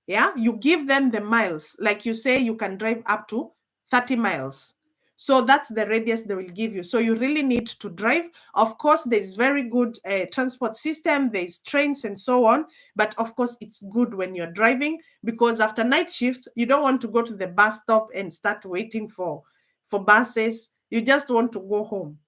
Yeah, you give them the miles. Like you say, you can drive up to 30 miles. So that's the radius they will give you. So you really need to drive. Of course, there's very good transport system. There's trains and so on. But of course, it's good when you're driving, because after night shift, you don't want to go to the bus stop and start waiting for buses. You just want to go home.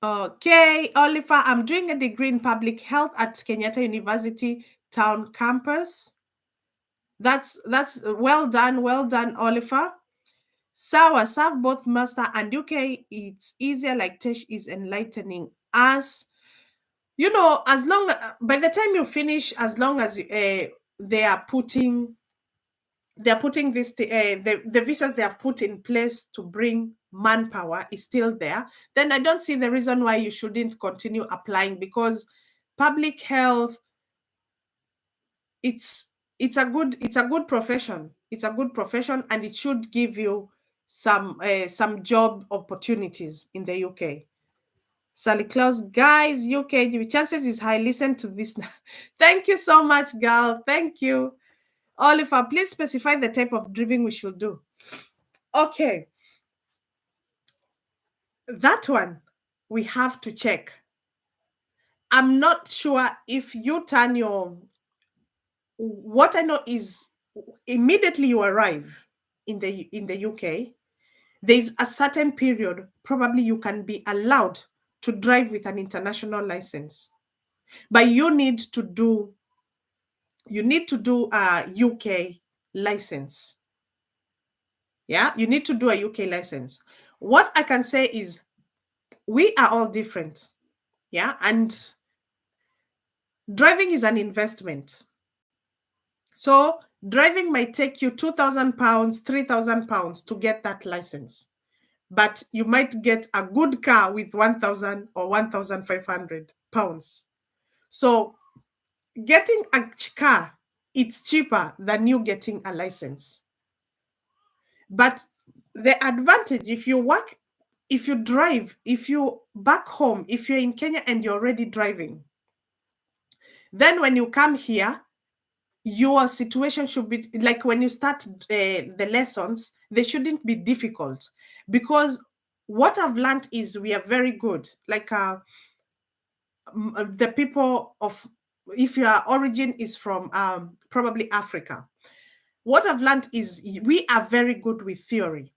Okay, Oliver, I'm doing a degree in public health at Kenyatta University Town Campus. That's well done, Oliver. Sawa, serve both master and UK. It's easier, like Tesh is enlightening us. As long by the time you finish, as long as they are putting this the visas they have put in place to bring manpower is still there, then I don't see the reason why you shouldn't continue applying, because public health, it's a good profession. It's a good profession, and it should give you some job opportunities in the UK. Sally Claus, guys, UK chances is high. Listen to this now. Thank you so much, girl. Thank you. Oliver, please specify the type of driving we should do. Okay. That one we have to check. I'm not sure if you turn what I know is immediately you arrive in the UK, there's a certain period probably you can be allowed to drive with an international license, but you need to do a UK license. Yeah, you need to do a UK license. What I can say is we are all different. Yeah, and Driving is an investment. So driving might take you £2,000, £3,000 to get that license, but you might get a good car with 1,000 or 1,500 pounds. So getting a car, it's cheaper than you getting a license. But the advantage, if you work, if you drive, if you back home, if you're in Kenya and you're already driving, then when you come here, your situation should be like when you start the lessons, they shouldn't be difficult, because what I've learned is we are very good. Like the people of, if your origin is from probably Africa, what I've learned is we are very good with theory.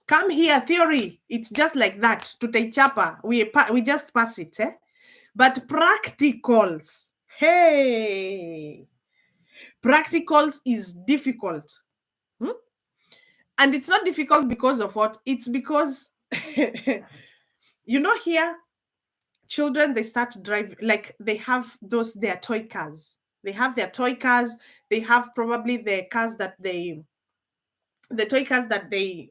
Come here, theory, it's just like that. Tutaichapa, we just pass it, eh? But practicals, hey, practicals is difficult. And it's not difficult because of what? It's because, you know, here, children, they start driving, like they have their toy cars. They have their toy cars. They have probably the toy cars that they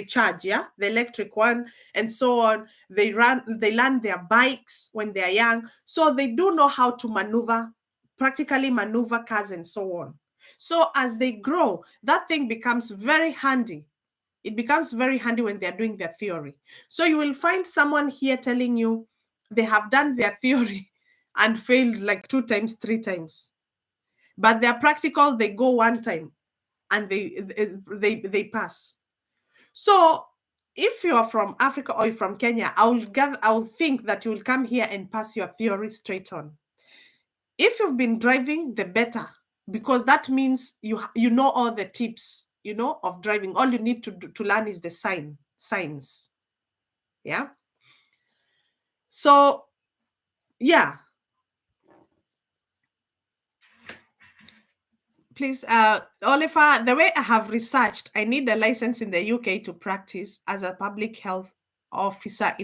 charge, yeah, the electric one, and so on. They learn their bikes when they're young, so they do know how to practically maneuver cars and so on. So as they grow, that thing becomes very handy. It becomes very handy when they're doing their theory. So you will find someone here telling you they have done their theory and failed like 2 times, 3 times, but their practical, they go 1 time and they pass. So if you're from Africa or you're from Kenya, I'll think that you will come here and pass your theory straight on. If you've been driving, the better, because that means you know all the tips, of driving. All you need to learn is the signs. Yeah. So yeah. Please, Oliver, the way I have researched, I need a license in the UK to practice as a public health officer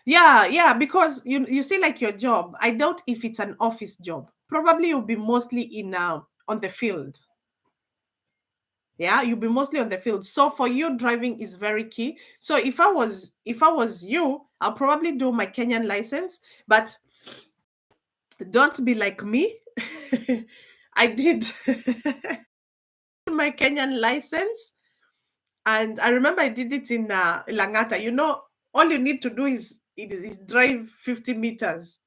yeah, because you see, like your job, I doubt if it's an office job. Probably you'll be mostly in on the field. Yeah, you'll be mostly on the field. So for you, driving is very key. So if I was you, I'll probably do my Kenyan license, but don't be like me. I did my Kenyan license, and I remember I did it in Langata. All you need to do is drive 50 meters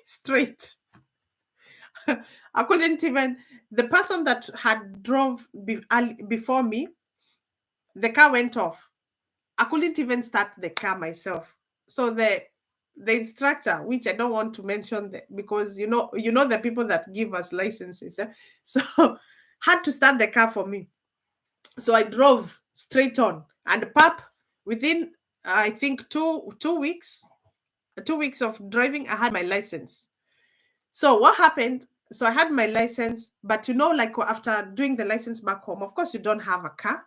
straight. I couldn't even, the person that had drove before me, the car went off. I couldn't even start the car myself. So the instructor, which I don't want to mention because you know the people that give us licenses, so had to start the car for me. So I drove straight on, and within I think 2 weeks of driving, I had my license. So what happened? So I had my license, but like after doing the license back home, of course you don't have a car.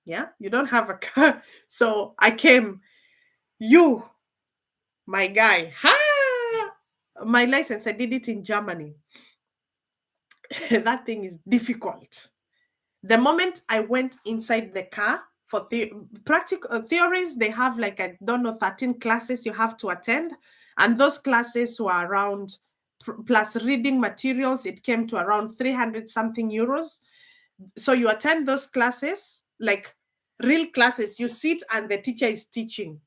Yeah, you don't have a car. So I came, my guy, my license, I did it in Germany. That thing is difficult. The moment I went inside the car for practical theories, they have like, I don't know, 13 classes you have to attend. And those classes were around, plus reading materials, it came to around 300 something euros. So you attend those classes, like real classes, you sit and the teacher is teaching.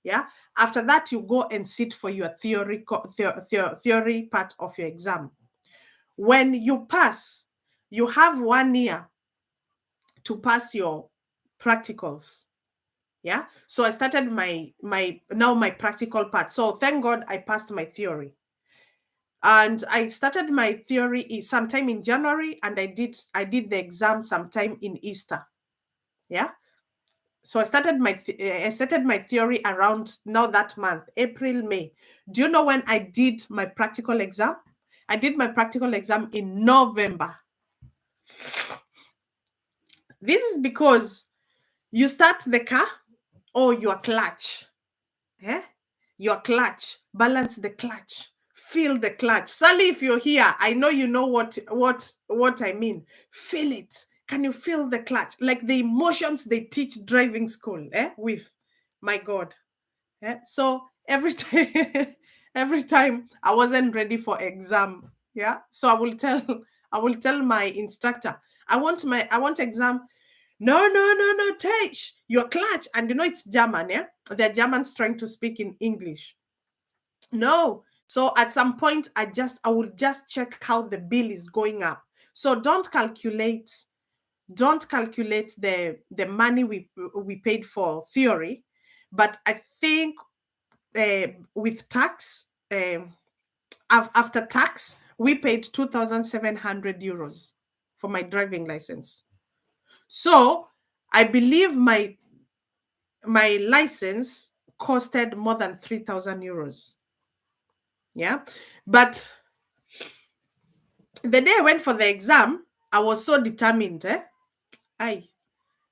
Yeah. After that, you go and sit for your theory part of your exam. When you pass, you have 1 year to pass your practicals. Yeah. So I started my practical part. So thank God I passed my theory. And I started my theory sometime in January, and I did the exam sometime in Easter. Yeah. So I started my theory around now that month, April, May. Do you know when I did my practical exam? I did my practical exam in November. This is because you start the car, or your clutch. Yeah? Your clutch. Balance the clutch. feel the clutch. Sally, if you're here, I know you know what I mean. Feel it. Can you feel the clutch? Like the emotions they teach driving school, with. My God. So every time every time I wasn't ready for exam, yeah. So I will tell my instructor, I want exam. No, no, no, no, Tish, your clutch. And it's German, yeah? They're Germans trying to speak in English. No. So at some point, I will just check how the bill is going up. So don't calculate the money we paid for theory, but I think with tax, after tax, we paid 2,700 euros for my driving license. So I believe my license costed more than 3,000 euros. Yeah. But the day I went for the exam, I was so determined. The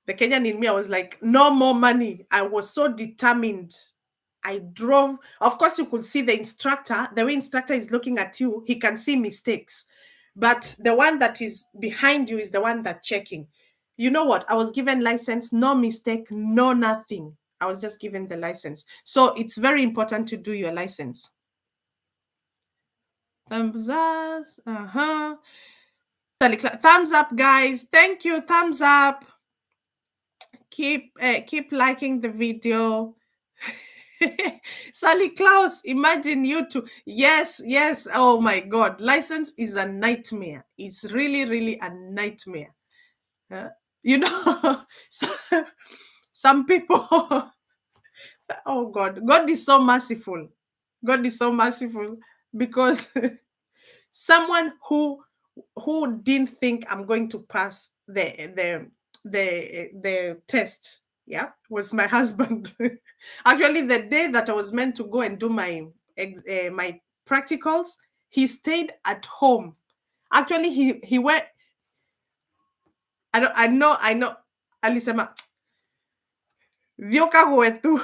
Kenyan in me, I was like, no more money. I was so determined. I drove. Of course, you could see the instructor. The way instructor is looking at you, he can see mistakes. But the one that is behind you is the one that's checking. You know what? I was given license, no mistake, no nothing. I was just given the license. So it's very important to do your license. Thumbs up. Thumbs up, guys. Thank you. Thumbs up. Keep liking the video. Sally Klaus, imagine you two. Yes. Oh my God. License is a nightmare. It's really, really a nightmare. So, some people, oh God, God is so merciful. God is so merciful because someone who didn't think I'm going to pass the test, yeah, was my husband. Actually, the day that I was meant to go and do my practicals, he stayed at home. Actually, he went. I know. Alisema vyoka wetu.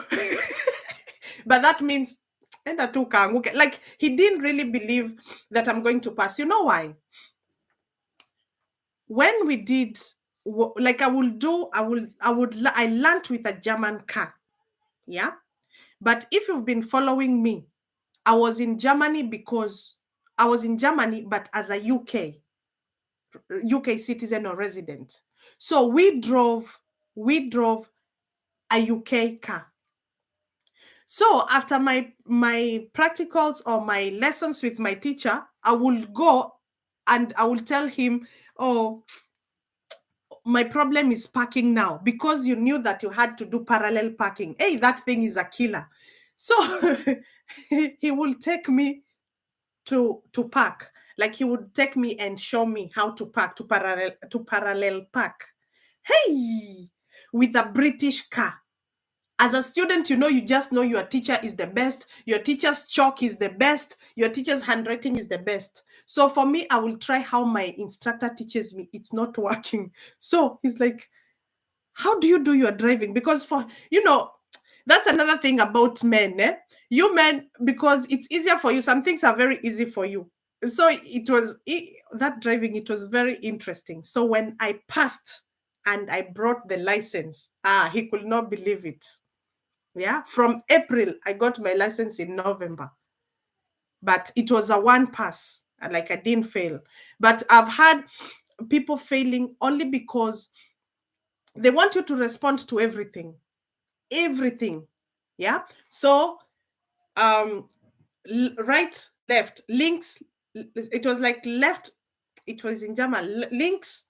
But that means like he didn't really believe that I'm going to pass. You know why? When we did, like I learned with a German car, yeah. But if you've been following me, I was in Germany but as a UK citizen or resident. So we drove a UK car. So after my practicals or my lessons with my teacher, I will go and I will tell him, oh, my problem is parking now, because you knew that you had to do parallel parking. Hey, that thing is a killer. So he will take me to park. Like he would take me and show me how to park, to parallel park. Hey, with a British car. As a student, you just know your teacher is the best. Your teacher's chalk is the best. Your teacher's handwriting is the best. So for me, I will try how my instructor teaches me. It's not working. So he's like, how do you do your driving? Because that's another thing about men. You men, because it's easier for you. Some things are very easy for you. So that driving, it was very interesting. So when I passed and I brought the license, he could not believe it. Yeah, from April, I got my license in November. But it was a one pass, like I didn't fail. But I've had people failing only because they want you to respond to everything. Yeah. So right, left, links. It was like left. It was in German. Links,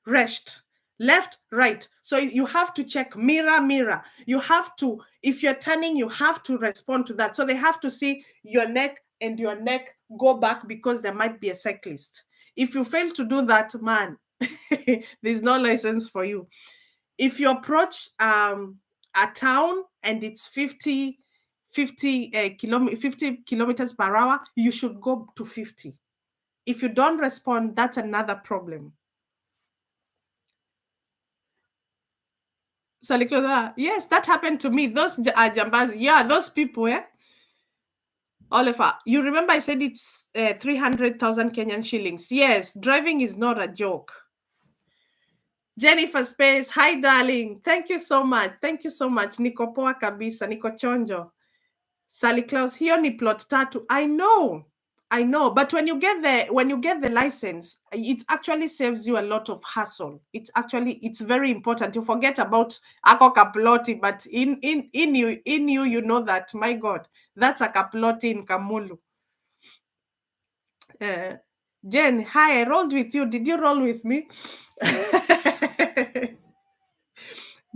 recht, left, right. So you have to check mirror. You have to, if you're turning, you have to respond to that. So they have to see your neck and your neck go back, because there might be a cyclist. If you fail to do that, man, there's no license for you. If you approach a town and it's 50 kilometers per hour, you should go to 50. If you don't respond, that's another problem. Yes, that happened to me. Those jambazi, those people, Oliver, you remember I said it's 300,000 Kenyan shillings. Yes, driving is not a joke. Jennifer Space, hi darling. Thank you so much. Thank you so much. Niko poa kabisa, niko chonjo. Sally Claus, hiyo ni plot tatu. I know. But when you get the license, it actually saves you a lot of hassle. It's very important. You forget about ako kaploti, but in you, you know that, my God, that's a kaploti in Kamulu. Jen, hi, I rolled with you. Did you roll with me?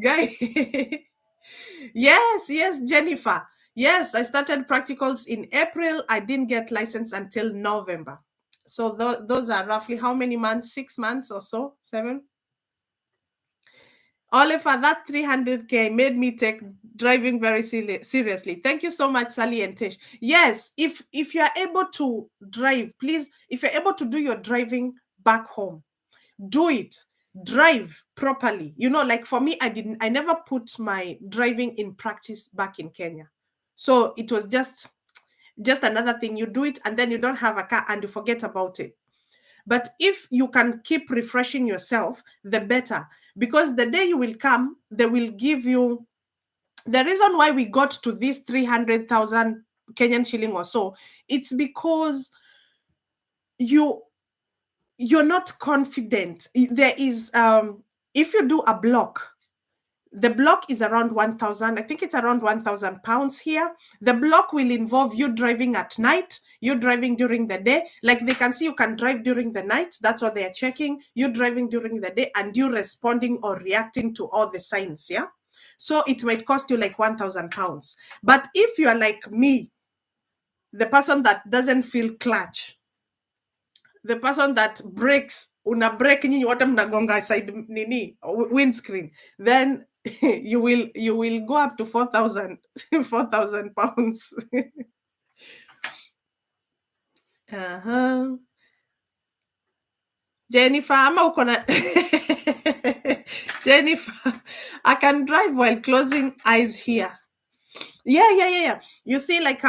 Guy. Yes, Jennifer. Yes, I started practicals in April. I didn't get license until November. So those are roughly how many months? 6 months or so? 7? Oliver, that 300K made me take driving very seriously. Thank you so much, Sally and Tish. Yes, if you are able to drive, please, if you're able to do your driving back home, do it. Drive properly. Like for me, I never put my driving in practice back in Kenya. So it was just another thing. You do it and then you don't have a car and you forget about it. But if you can keep refreshing yourself, the better. Because the day you will come, they will give you the reason why we got to this 300,000 Kenyan shilling or so. It's because you're not confident. There is if you do a block, the block is around 1,000. I think it's around 1,000 pounds here. The block will involve you driving at night, you driving during the day. Like they can see you can drive during the night. That's what they are checking. You driving during the day and you responding or reacting to all the signs. Yeah. So it might cost you like 1,000 pounds. But if you are like me, the person that doesn't feel clutch, the person that breaks, una break nyinyi wote mnagonga side nini windscreen, then you will go up to 4,000 4,000 pounds. Jennifer, ama uko na Jennifer, I can drive while closing eyes here. Yeah. You see, like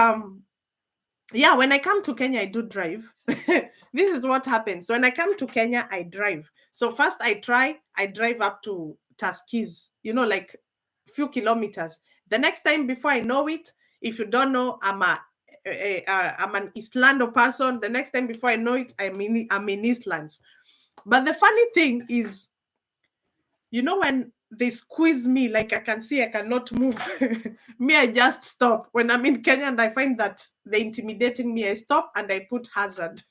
yeah, when I come to Kenya, I do drive. This is what happens. When I come to Kenya, I drive. So first I drive up to Tuskegee, like few kilometers. The next time, before I know it, if you don't know, I'm an Islando person. The next time, before I know it, I'm in Eastlands. But the funny thing is, when they squeeze me, like I can see I cannot move, me, I just stop. When I'm in Kenya and I find that they're intimidating me, I stop and I put hazard.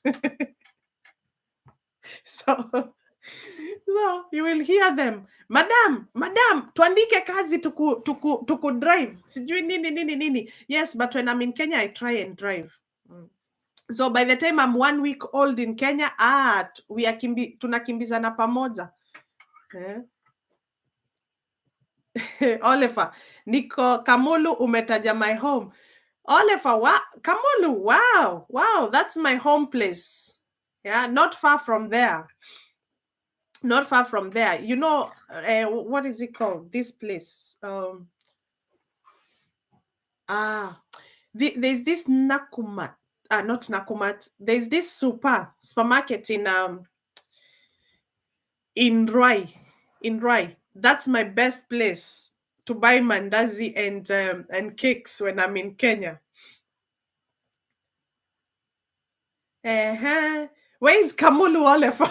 So you will hear them, madam, tuandike kazi tuku drive, sijui nini. Yes, but when I'm in Kenya, I try and drive. So by the time I'm 1 week old in Kenya, tunakimbizana pamoja. Oliver, niko Kamulu, umetaja my home. Oliver, Kamulu, wow, that's my home place. Yeah, not far from there. What is it called? This place. There's this Nakumat. Not Nakumat. There's this supermarket in Rai. That's my best place to buy mandazi and cakes when I'm in Kenya. Where is Kamulu, Oliver?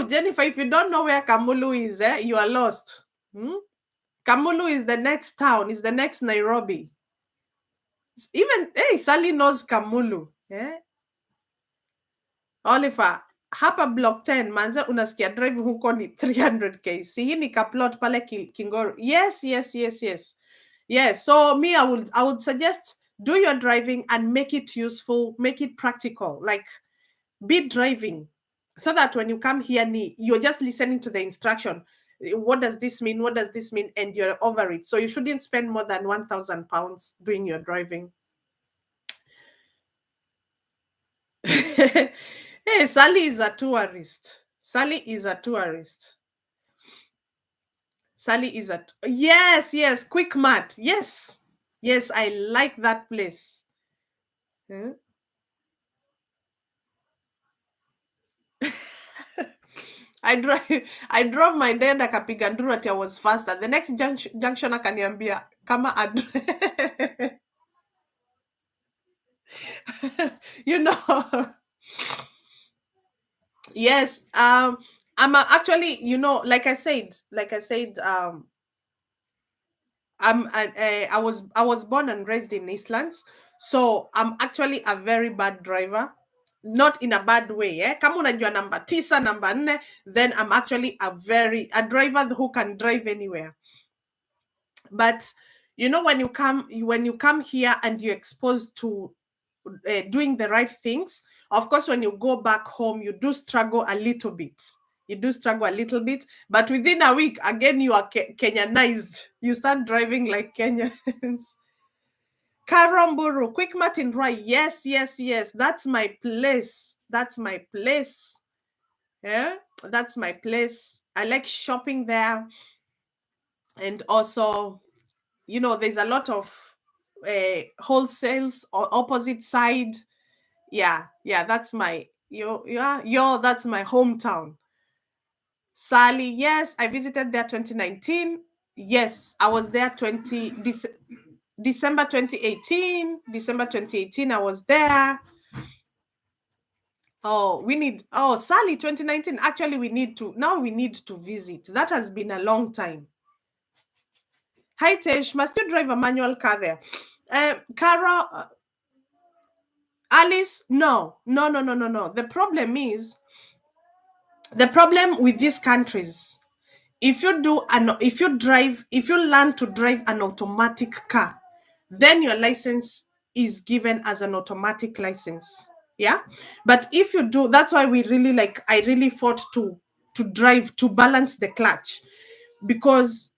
Jennifer, if you don't know where Kamulu is, you are lost. Kamulu is the next town, is the next Nairobi. Even, Sally knows Kamulu. Oliver, hapa block 10, manze unasikia drive huko ni 300k. Si hii ni kaplot pale Kingoro. Yes. Yes, so me, I would suggest do your driving and make it useful, make it practical. Like, be driving so that when you come here, you're just listening to the instruction. What does this mean? What does this mean? And you're over it. So you shouldn't spend more than 1,000 pounds doing your driving. Hey, Sally is a tourist. Sally is at, yes, Quick Mart. Yes. Yes, I like that place. Huh? I drove my dad akapiga nduru ati I was faster. The next junction akaniambia kama you know. Yes, actually, I was born and raised in Eastlands, so I'm actually a very bad driver. Not in a bad way, eh? Kama unajua namba tisa, namba nne, then I'm actually a driver who can drive anywhere. But when you come here and you're exposed to doing the right things, of course, when you go back home, you do struggle a little bit. But within a week, again, you are Kenyanized. You start driving like Kenyans. Karamburu, Quick Martin Roy. Yes. That's my place. Yeah, that's my place. I like shopping there. And also, there's a lot of wholesales or opposite side. Yeah, that's my that's my hometown. Sally, yes, I visited there 2019. Yes, I was there December 2018. December 2018, I was there. Sally 2019. Actually, we need to visit. That has been a long time. Hi Tesh, must you drive a manual car there? Cara, Alice, no. The problem with these countries, if you learn to drive an automatic car, then your license is given as an automatic license. Yeah. But if you do, that's why I really fought to drive, to balance the clutch, because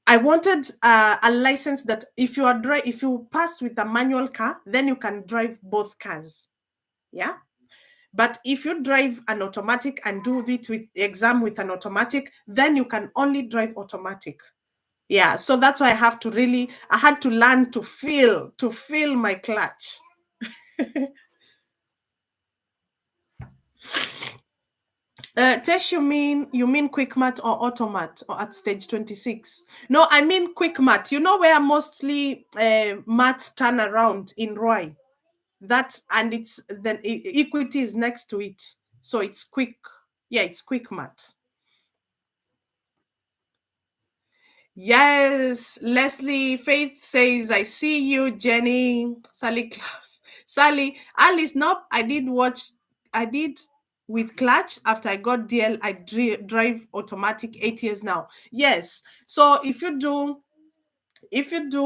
I wanted a license that if you pass with a manual car, then you can drive both cars. Yeah. But if you drive an automatic and do it with exam with an automatic, then you can only drive automatic. Yeah. So that's why I had to learn to feel my clutch. Tesh, you mean quick mat or automat or at stage 26? No, I mean quick mat. You know where mostly mats turn around in Roy? That, and it's then equity is next to it. So it's quick. Yeah, it's quick mat. Yes, Leslie Faith says, I see you, Jenny. Sally Klaus. Sally, Alice, nope. I did with clutch. After I got DL, I drive automatic 8 years now. Yes. So if you do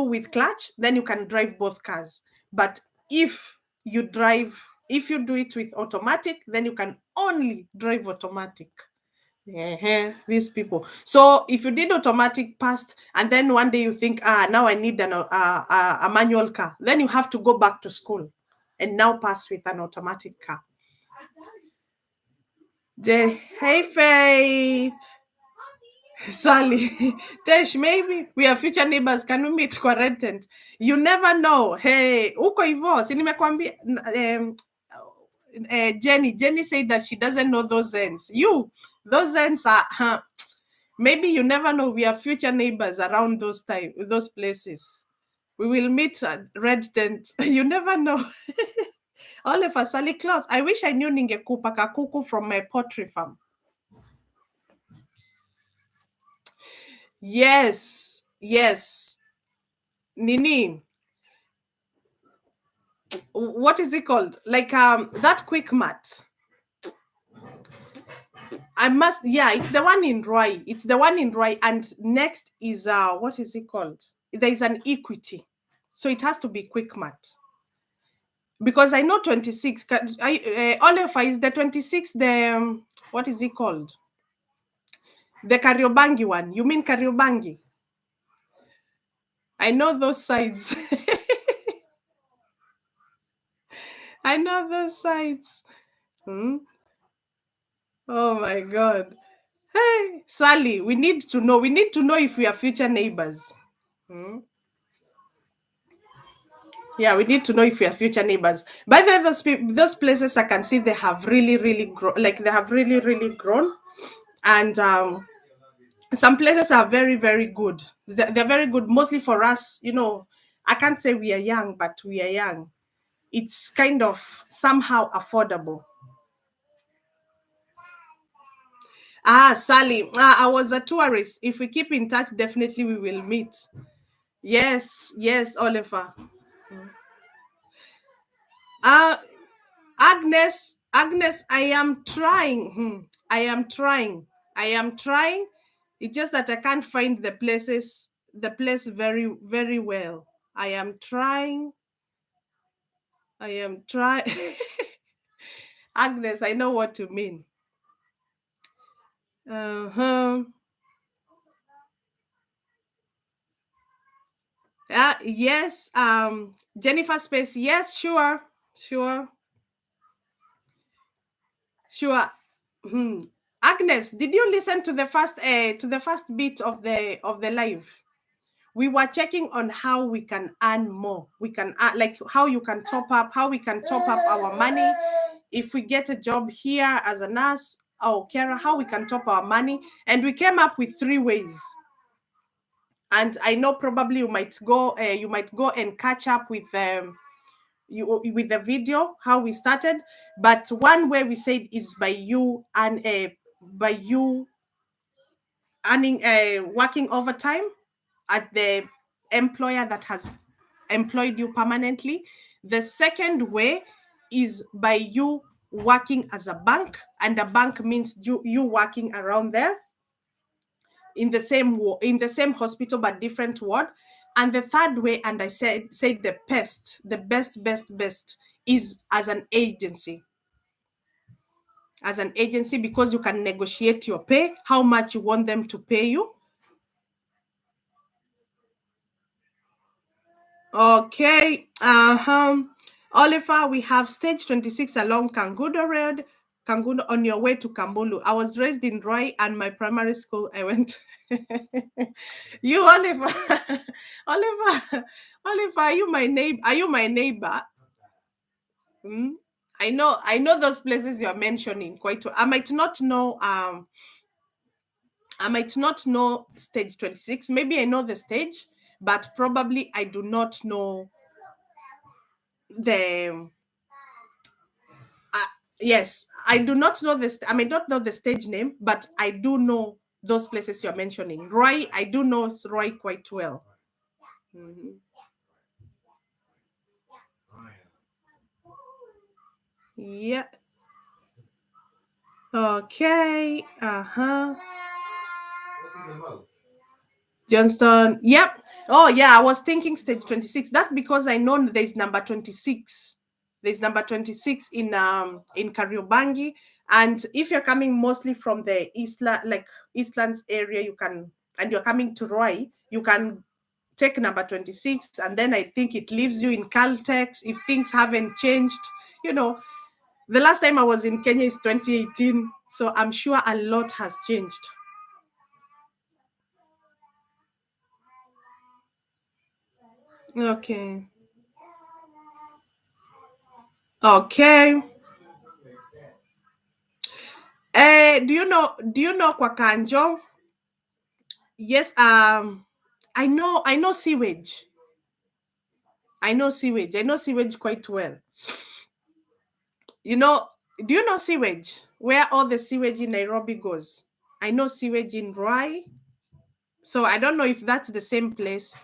with clutch, then you can drive both cars. But if you do it with automatic, then you can only drive automatic. These people. So if you did automatic past, and then one day you think, now I need a manual car, then you have to go back to school and now pass with an automatic car. Hey Faith. Sally, Tesh, maybe we are future neighbors. Can we meet kwa red tent? You never know. Hey, uko hivyo, si nimekwambia. Jenny said that she doesn't know those ends. Those ends are, maybe you never know. We are future neighbors around those places. We will meet at red tent. You never know. All of us, Sally Claus. I wish I knew ningekupa kakuku from my poultry farm. Yes. Nini, what is it called? Like that quick mat. It's the one in Roy. And next is what is it called? There is an equity. So it has to be quick mat. Because I know 26. Olefa is the 26, the what is it called? The Kariobangi one. You mean Kariobangi? I know those sides. I know those sides. Oh my God. Hey, Sally, we need to know. We need to know if we are future neighbors. Hmm? Yeah, we need to know if we are future neighbors. By the way, those places I can see they have really grown. Like they have really grown, and some places are very good. They're very good, mostly for us. You know, I can't say we are young, but we are young. It's kind of somehow affordable. Ah, Sally, I was a tourist. If we keep in touch, definitely we will meet. Yes, Oliver. Uh Agnes, I am trying. I am trying. I am trying. It's just that I can't find the place very well. I am trying. I am trying. Agnes, I know what you mean. Uh-huh. Yes, Jennifer Space. Yes, sure. Sure. Hmm. Agnes, did you listen to the first bit of the live? We were checking on how we can earn more. We can like how you can top up, how we can top up our money. If we get a job here as a nurse or carer, how we can top our money. And we came up with 3 ways. And I know probably you might go and catch up with the video how we started, but one way we said is by you earning working overtime at the employer that has employed you permanently. The second way is by you working as a bank, and a bank means you working around there in the same hospital but different ward. And the third way, and I said the best is as an agency, because you can negotiate your pay, how much you want them to pay you. Okay. Oliver, we have stage 26 along Kangundo Road, Kangundo, on your way to Kambulu. I was raised in Roy, and my primary school I went. You, Oliver, Oliver, are you my neighbor? Are you my neighbor? Hmm? I know those places you're mentioning quite well. I might not know stage 26. Maybe I know the stage, but probably I do not know the yes, I do not know this. I may not know the stage name, but I do know those places you're mentioning. Roy, I do know Roy quite well. Mhm. Yeah. Okay. Johnston. Yep. Oh yeah, I was thinking stage 26. That's because I know there's number 26. There's number 26 in Kariobangi. And if you're coming mostly from the Eastlands area, you can, and you're coming to Roy, you can take number 26, and then I think it leaves you in Caltex if things haven't changed. You know, the last time I was in Kenya is 2018, so I'm sure a lot has changed. Okay. Okay. Do you know Kwakanjo? Yes, I know sewage. I know sewage. I know sewage quite well. You know, do you know sewage? Where all the sewage in Nairobi goes? I know sewage in Rai. So I don't know if that's the same place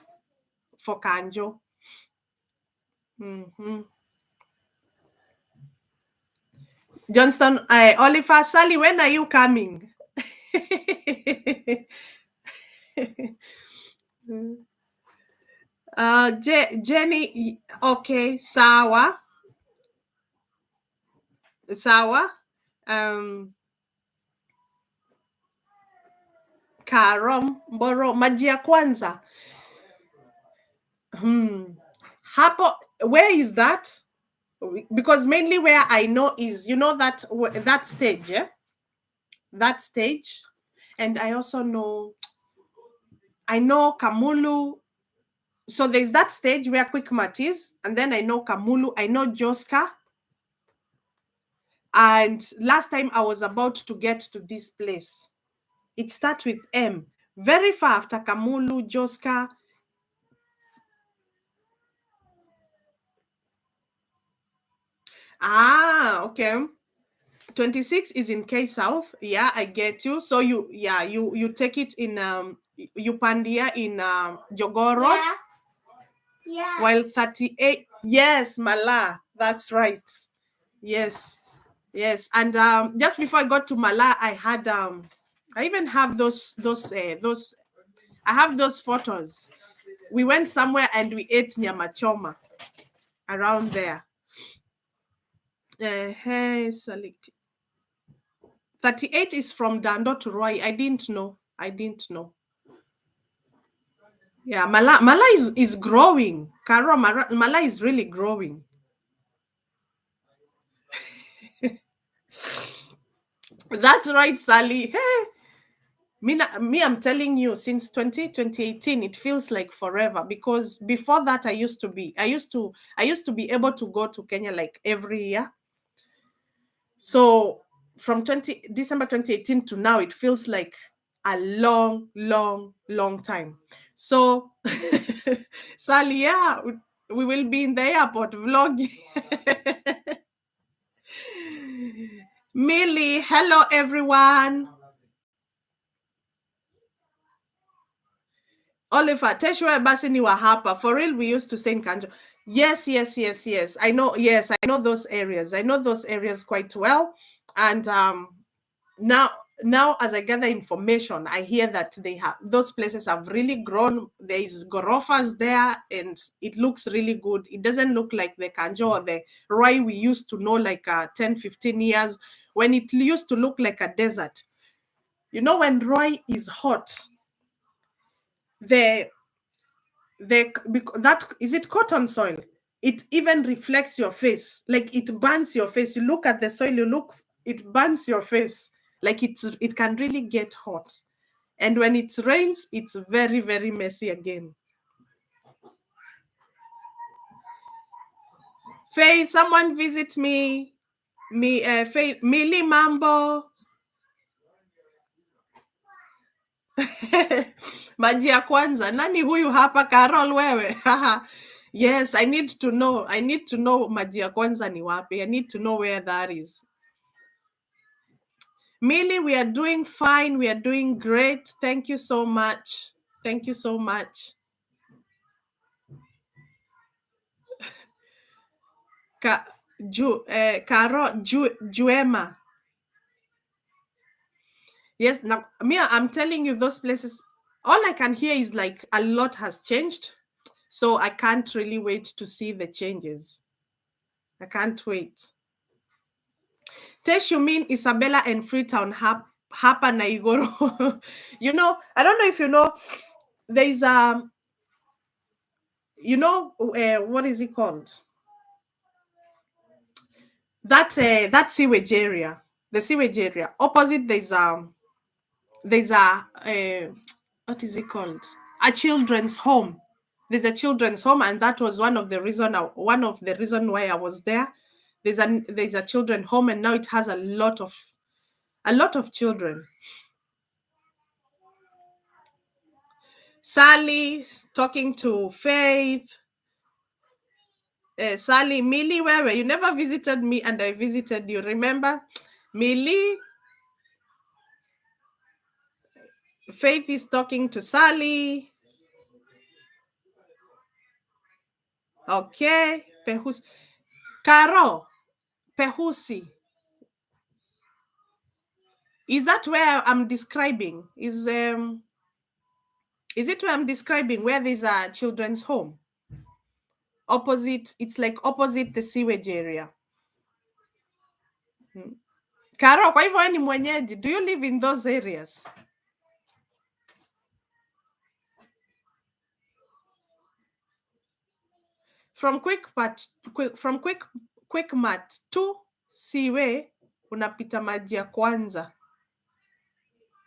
for Kanjo. Mm-hmm. Johnston, Oliver, Sally, when are you coming? Jenny, okay, sawa, sawa. Karom, Mboro, maji ya kwanza. Hapo, where is that? Because mainly where I know is, you know, that stage, yeah? That stage. And I also know, I know Kamulu. So there's that stage where Quickmart is, and then I know Kamulu, I know Joska. And last time I was about to get to this place. It starts with M. Very far after Kamulu, Joska. Ah, okay. 26 is in K South. Yeah, I get you. So you take it in Upandia in Jogoro. Yeah. Yeah. While 38, yes, Mala, that's right. Yes. Yes. And just before I got to Mala, I had I even have those I have those photos. We went somewhere and we ate nyama choma around there. Hey, select. 38 is from Dando to Roy. I didn't know. Yeah, Mala is growing. Karo, Mala is really growing. That's right, Sally. Hey, me, I'm telling you, since 2018, it feels like forever, because before that I used to be able to go to Kenya like every year. So from December 2018 to now, it feels like a long, long, long time. So Sally, yeah, we will be in the airport vlogging. Millie, hello everyone. Oliver, Teshwe basi ni wa hapa. For real, we used to stay in Kanjo. Yes. I know, yes, I know those areas. I know those areas quite well. And now as I gather information, I hear that those places have really grown. There is gorofas there, and it looks really good. It doesn't look like the Kanjo or the Roy we used to know like 10, 15 years, when it used to look like a desert. You know, when Roy is hot, that is it cotton soil, it even reflects your face, like it burns your face. You look at the soil, it burns your face, like it can really get hot. And when it rains, it's very, very messy again. Faye, someone visit me. Faye, Mili Mambo. Maji ya kwanza, nani huyu hapa? Carol wewe? Yes, I need to know maji ya kwanza ni wapi. I need to know where that is. Millie, we are doing fine. We are doing great. Thank you so much. Juema. Yes, now I'm telling you, those places, all I can hear is like a lot has changed. So I can't really wait to see the changes. I can't wait. Tesh, you mean Isabella and Freetown hapa Naigoro? You know, I don't know if you know, there's what is it called? That sewage area, the sewage area opposite, there's a what is it called? A children's home. There's a children's home, and that was one of the reason why I was there. There's a children's home, and now it has a lot of children. Sally talking to Faith. Sally, Millie, where were you? Never visited me, and I visited you. Remember, Millie? Faith is talking to Sally. Okay, Pehus. Caro, Pehusi. Is that where I'm describing? Is it where I'm describing, where there's a children's home? Opposite, it's like opposite the sewage area. Caro, kwa hivyo ni mwenyeji. Do you live in those areas? From Quickmart to Siwe unapita maji ya kwanza.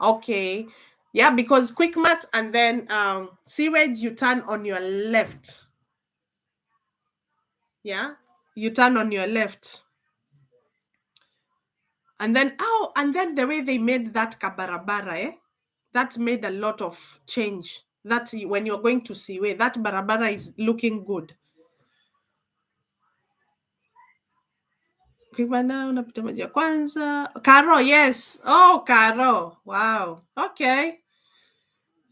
Okay. Yeah, because quick mat and then sewage, you turn on your left. Yeah, you turn on your left. And then, and then the way they made that kabarabara, that made a lot of change. That when you're going to Siwe, that barabara is looking good. Kibana unapita maji ya kwanza. Karo, yes. Oh, Karo. Wow. Okay.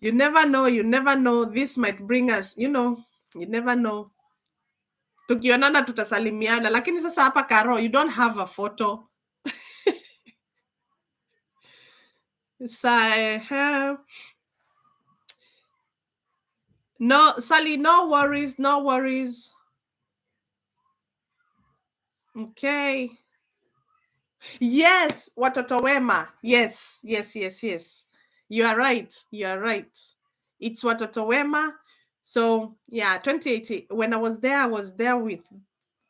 You never know. You never know. This might bring us, you never know. Tukionana tutasalimiana. Lakini sasa hapa Karo, you don't have a photo. So I have... No, Sally, no worries, no worries. Okay. Yes, watoto wema. Yes, yes, yes, yes. You are right. You are right. It's watoto wema. So yeah, 2018. When I was there with,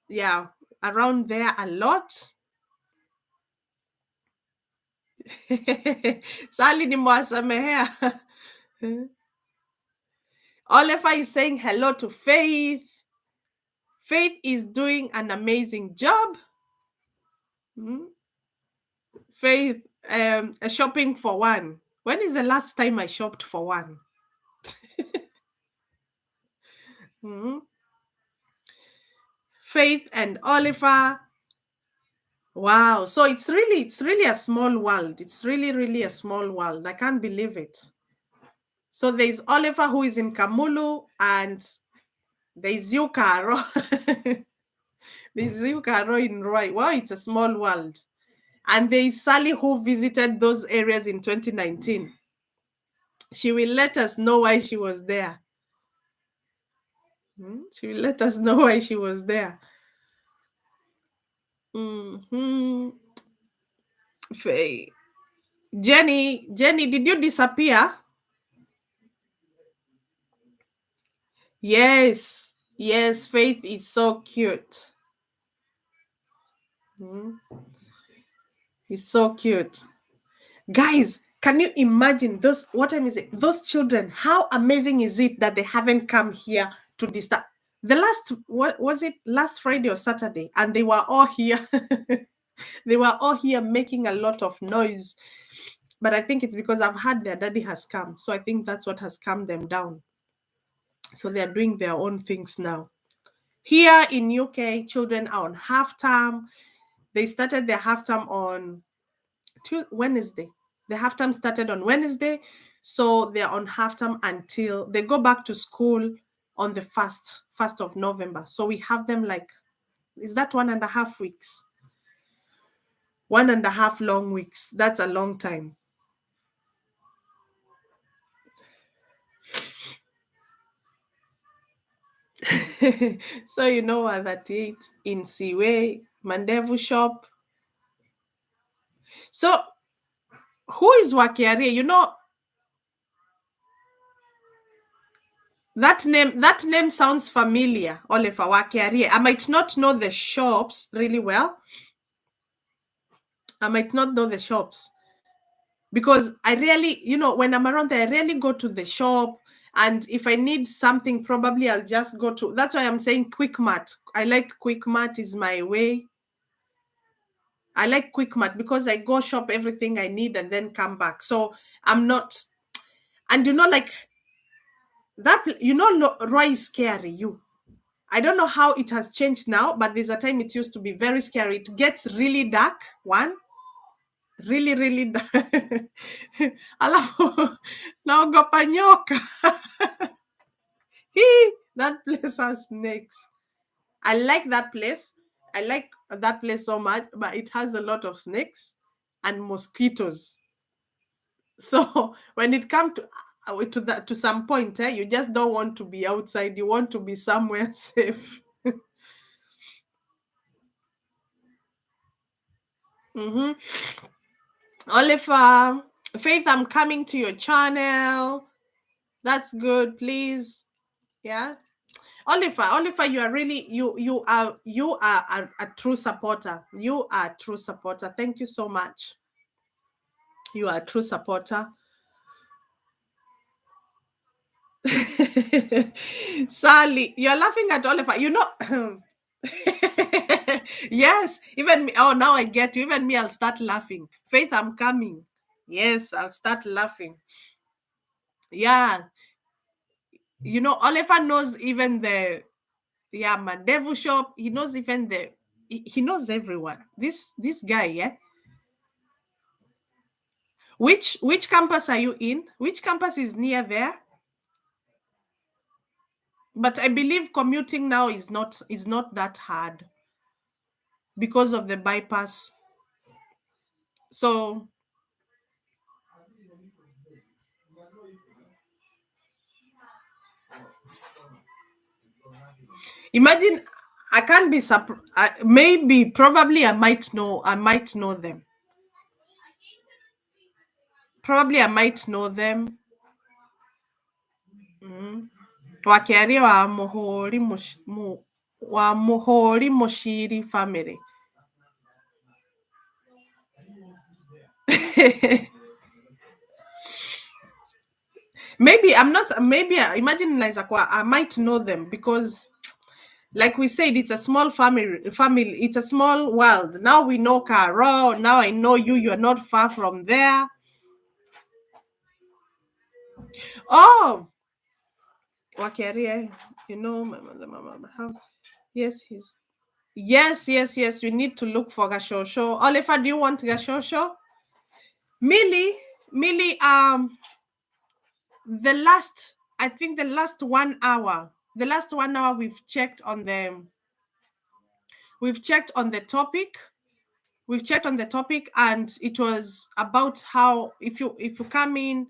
yeah, around there a lot. Sally nimewasamehea. Oliver is saying hello to Faith. Faith is doing an amazing job. Faith, shopping for one. When is the last time I shopped for one? Faith and Oliver. Wow. So it's really a small world. It's really a small world. I can't believe it. So there's Oliver who is in Kamulu, and there's you, Caro. There's you, Caro, in Roy. Wow, it's a small world. And there's Sally who visited those areas in 2019. She will let us know why she was there. She will let us know why she was there. Faye. Jenny, did you disappear? Yes, Faith is so cute. He's so cute. Guys, can you imagine those? What time is it? Those children, how amazing is it that they haven't come here to disturb? The last, what was it, last Friday or Saturday? And they were all here. They were all here making a lot of noise. But I think it's because I've heard their daddy has come. So I think that's what has calmed them down. So they're doing their own things now. Here in UK, children are on half term. They started their half term on Wednesday. The half term started on Wednesday. So they're on half term until they go back to school on the 1st of November. So we have them like, is that 1.5 weeks? 1.5 long weeks. That's a long time. So you know what that is in Siwe, Mandevu shop. So who is Wakiarie? You know, that name sounds familiar, Oliver Wakiarie. I might not know the shops really well. I might not know the shops because I really, when I'm around there, I really go to the shop. And if I need something, probably I'll just go to, that's why I'm saying Quick Mart. I like Quick Mart is my way. I like Quick Mart because I go shop everything I need and then come back. So I'm not, and like that, Roy is scary. I don't know how it has changed now, but there's a time it used to be very scary. It gets really dark, really dark. Alafu, naogopa nyoka. That place has snakes. I like that place. I like that place so much, but it has a lot of snakes and mosquitoes. So when it comes to some point, you just don't want to be outside. You want to be somewhere safe. Oliver, Faith, I'm coming to your channel. That's good. Please, yeah. Oliver, you are really you are a true supporter. You are a true supporter. Thank you so much. You are a true supporter. Sally, you're laughing at Oliver. You know, yes, even me. Oh, now I get you. Even me, I'll start laughing. Faith, I'm coming. Yes, I'll start laughing. Yeah, you know, Oliver knows even the yeah, man, devil shop. He knows even the he knows everyone. This guy, yeah. Which campus are you in? Which campus is near there? But I believe commuting now is not that hard because of the bypass. So imagine I can't be surprised. Maybe probably I might know them. Probably I might know them. Mm. Wakiaria wa muhuri mushiri family. Maybe I'm not. Maybe imagine Liza Kwa, I might know them because, like we said, it's a small family. Family. It's a small world. Now we know Karo. Now I know you. You're not far from there. Oh, Wakiaria, you know, my mother. How? Yes, he's. Yes. We need to look for Gashosho. Oliver, do you want Gashosho? Millie. I think the last 1 hour. The last 1 hour we've checked on the topic. We've checked on the topic, and it was about how if you come in,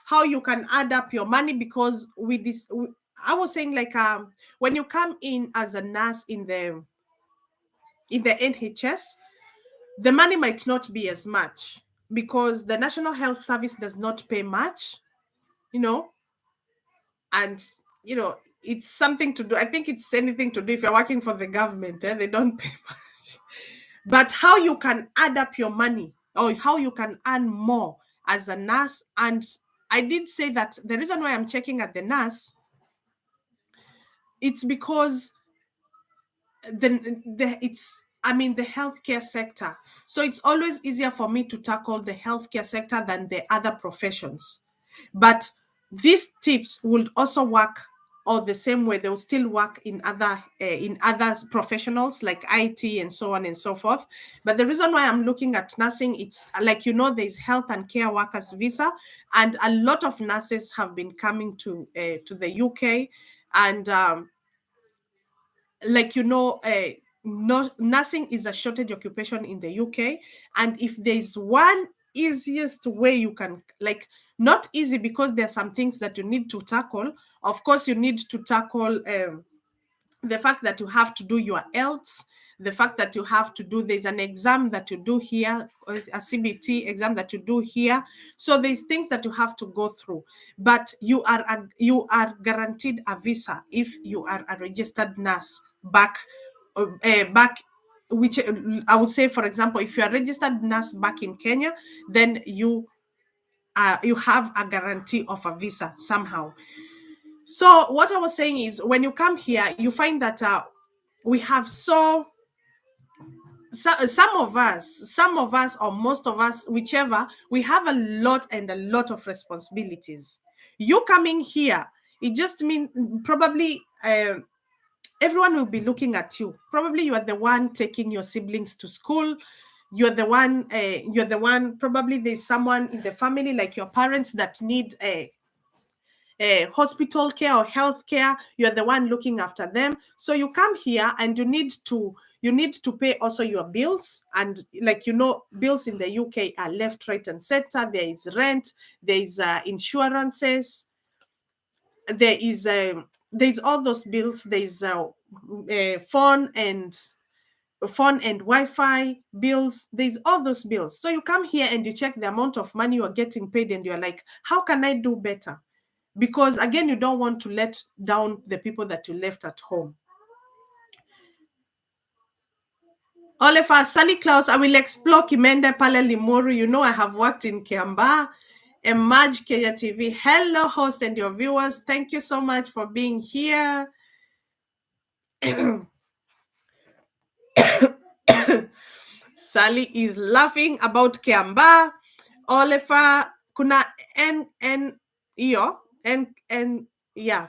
how you can add up your money because I was saying like when you come in as a nurse in the NHS, the money might not be as much because the National Health Service does not pay much, you know, and it's something to do. I think it's anything to do if you're working for the government, they don't pay much. But how you can add up your money or how you can earn more as a nurse. And I did say that the reason why I'm checking at the nurse, it's because the healthcare sector. So it's always easier for me to tackle the healthcare sector than the other professions. But these tips would also work, or the same way they will still work in other professionals like IT and so on and so forth. But the reason why I'm looking at nursing, it's like there's Health and Care Workers Visa, and a lot of nurses have been coming to the UK, and like no, nursing is a shortage occupation in the UK. And if there's one easiest way you can, like, not easy because there are some things that you need to tackle. Of course you need to tackle the fact that you have to do your else, the fact that you have to do, there's an exam that you do here, a CBT exam that you do here. So there's things that you have to go through, but you are guaranteed a visa if you are a registered nurse back, which I would say, for example, if you are a registered nurse back in Kenya, then you have a guarantee of a visa somehow. So what I was saying is, when you come here, you find that we have some of us, or most of us, whichever, we have a lot of responsibilities. You coming here, it just means probably everyone will be looking at you. Probably you are the one taking your siblings to school. You're the one, probably there's someone in the family like your parents that need hospital care or health care. You're the one looking after them. So you come here and you need to pay also your bills. And like bills in the UK are left, right, and center. There is rent, there is insurances, there's all those bills. There's phone and Wi-Fi bills. There's all those bills. So you come here and you check the amount of money you are getting paid, and you're like, how can I do better? Because again, you don't want to let down the people that you left at home. Oliver, Sally Klaus, I will explore Kimende pale Limuru. You know I have worked in Kiambaa. Emerge Kenya TV. Hello, host and your viewers. Thank you so much for being here. Sally is laughing about Kiambaa. Oliver, kuna yeah.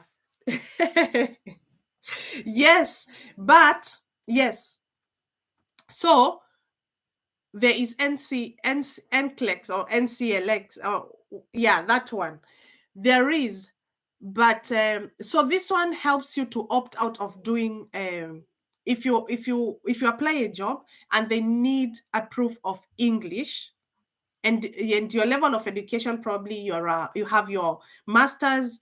Yes, but yes. So there is NCLEX or NCLX. Oh, yeah, that one. There is, but so this one helps you to opt out of doing if you apply a job and they need a proof of English and your level of education, probably you have your master's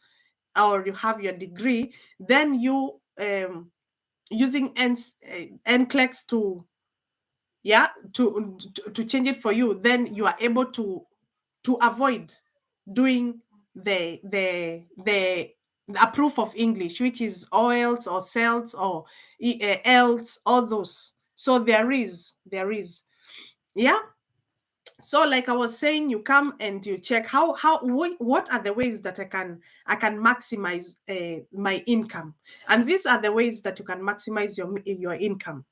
or you have your degree, then you using NCLEX to change it for you, then you are able to avoid doing the a proof of English, which is OELTS or CELTS or ELTS, all those. So there is, yeah. So like I was saying, you come and you check what are the ways that I can maximize my income, and these are the ways that you can maximize your income.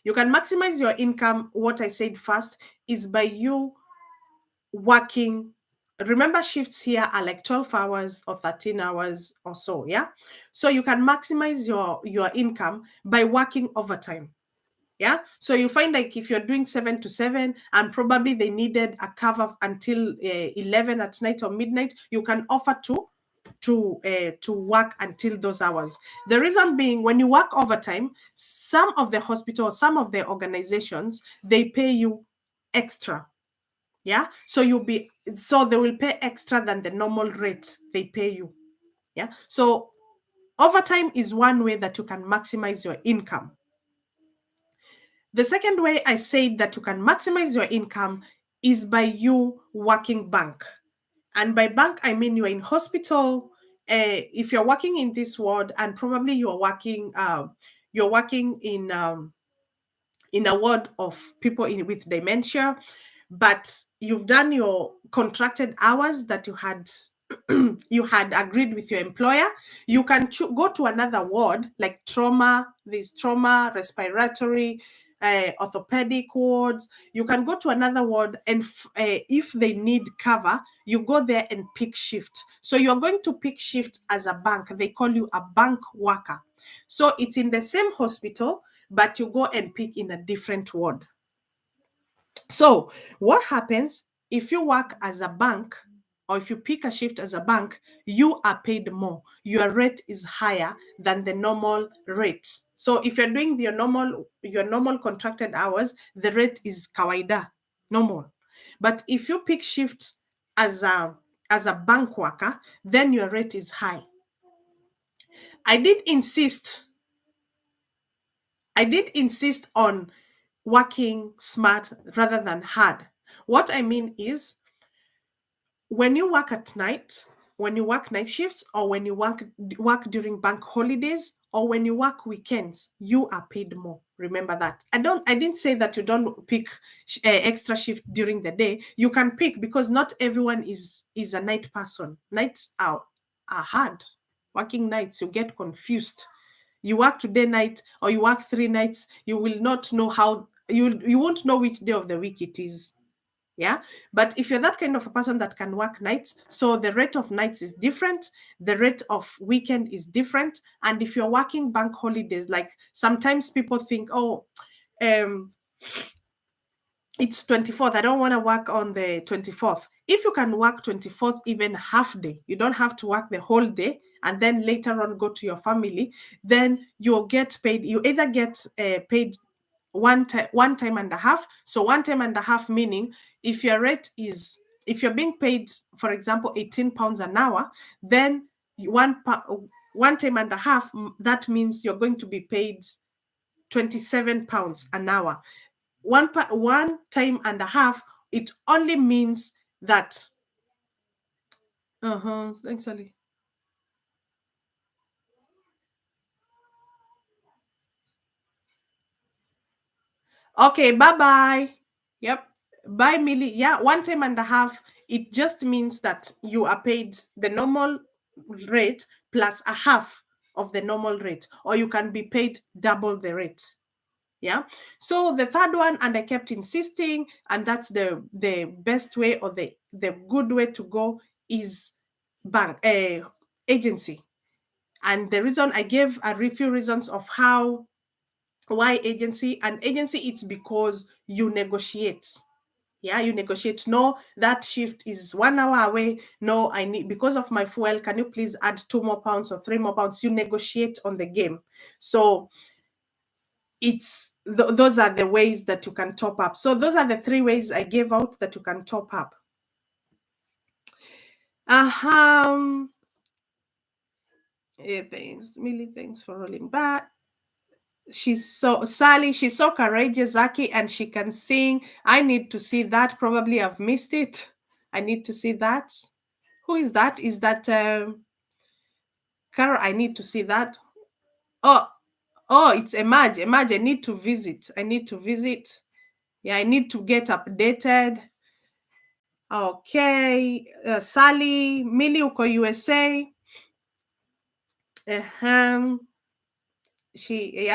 You can maximize your income. What I said first is by you working. Remember, shifts here are like 12 hours or 13 hours or so, yeah? So you can maximize your income by working overtime. Yeah. So you find like if you're doing 7 to 7 and probably they needed a cover until 11 at night or midnight, you can offer to work until those hours. The reason being, when you work overtime, some of the hospitals, some of the organizations, they pay you extra. Yeah. So they will pay extra than the normal rate they pay you. Yeah. So overtime is one way that you can maximize your income. The second way I said that you can maximize your income is by you working bank. And by bank, I mean you're in hospital. If you're working in this ward, and probably you're working in a ward of people with dementia, but you've done your contracted hours that you had you had agreed with your employer, you can go to another ward like trauma, this trauma, respiratory, orthopedic wards. You can go to another ward, and if they need cover, you go there and pick shift. So you're going to pick shift as a bank. They call you a bank worker. So it's in the same hospital, but you go and pick in a different ward. So what happens if you work as a bank, or if you pick a shift as a bank, you are paid more. Your rate is higher than the normal rate. So if you're doing your normal contracted hours, the rate is kawaida, normal. But if you pick shift as a bank worker, then your rate is high. I did insist on working smart rather than hard. What I mean is, when you work at night, when you work night shifts, or when you work during bank holidays, or when you work weekends, you are paid more. Remember that. I didn't say that you don't pick extra shift during the day. You can pick, because not everyone is a night person. Nights are hard. Working nights, you get confused. You work today night, or you work 3 nights, you will not know how you won't know which day of the week it is. Yeah. But if you're that kind of a person that can work nights, so the rate of nights is different, the rate of weekend is different. And if you're working bank holidays, like sometimes people think, oh, it's 24th, I don't want to work on the 24th. If you can work 24th, even half day, you don't have to work the whole day, and then later on go to your family, then you'll get paid. You either get paid one time and a half. So 1 time and a half, meaning if if you're being paid, for example, 18 pounds an hour, then one time and a half, that means you're going to be paid 27 pounds an hour. One time and a half, it only means that thanks, Ali. Okay, bye-bye. Yep. Bye, Millie. Yeah, 1 time and a half. It just means that you are paid the normal rate plus a half of the normal rate, or you can be paid double the rate. Yeah. So the third one, and I kept insisting, and that's the best way, or the good way to go, is bank agency. And the reason I gave a few reasons of why agency. And agency, it's because you negotiate. Yeah, you negotiate. No, that shift is 1 hour away. No, I need, because of my fuel, can you please add 2 more pounds or 3 more pounds? You negotiate on the game. So it's those are the ways that you can top up. So those are the 3 ways I gave out that you can top up. Thanks, Millie. Thanks for rolling back. Sally, she's so courageous, Zaki, and she can sing. I need to see that. Probably I've missed it. I need to see that. Who is that? Is that Carol? I need to see that. Oh, it's Emaj. Emaj, I need to visit. Yeah, I need to get updated. Okay, Sally, Millie uko USA. She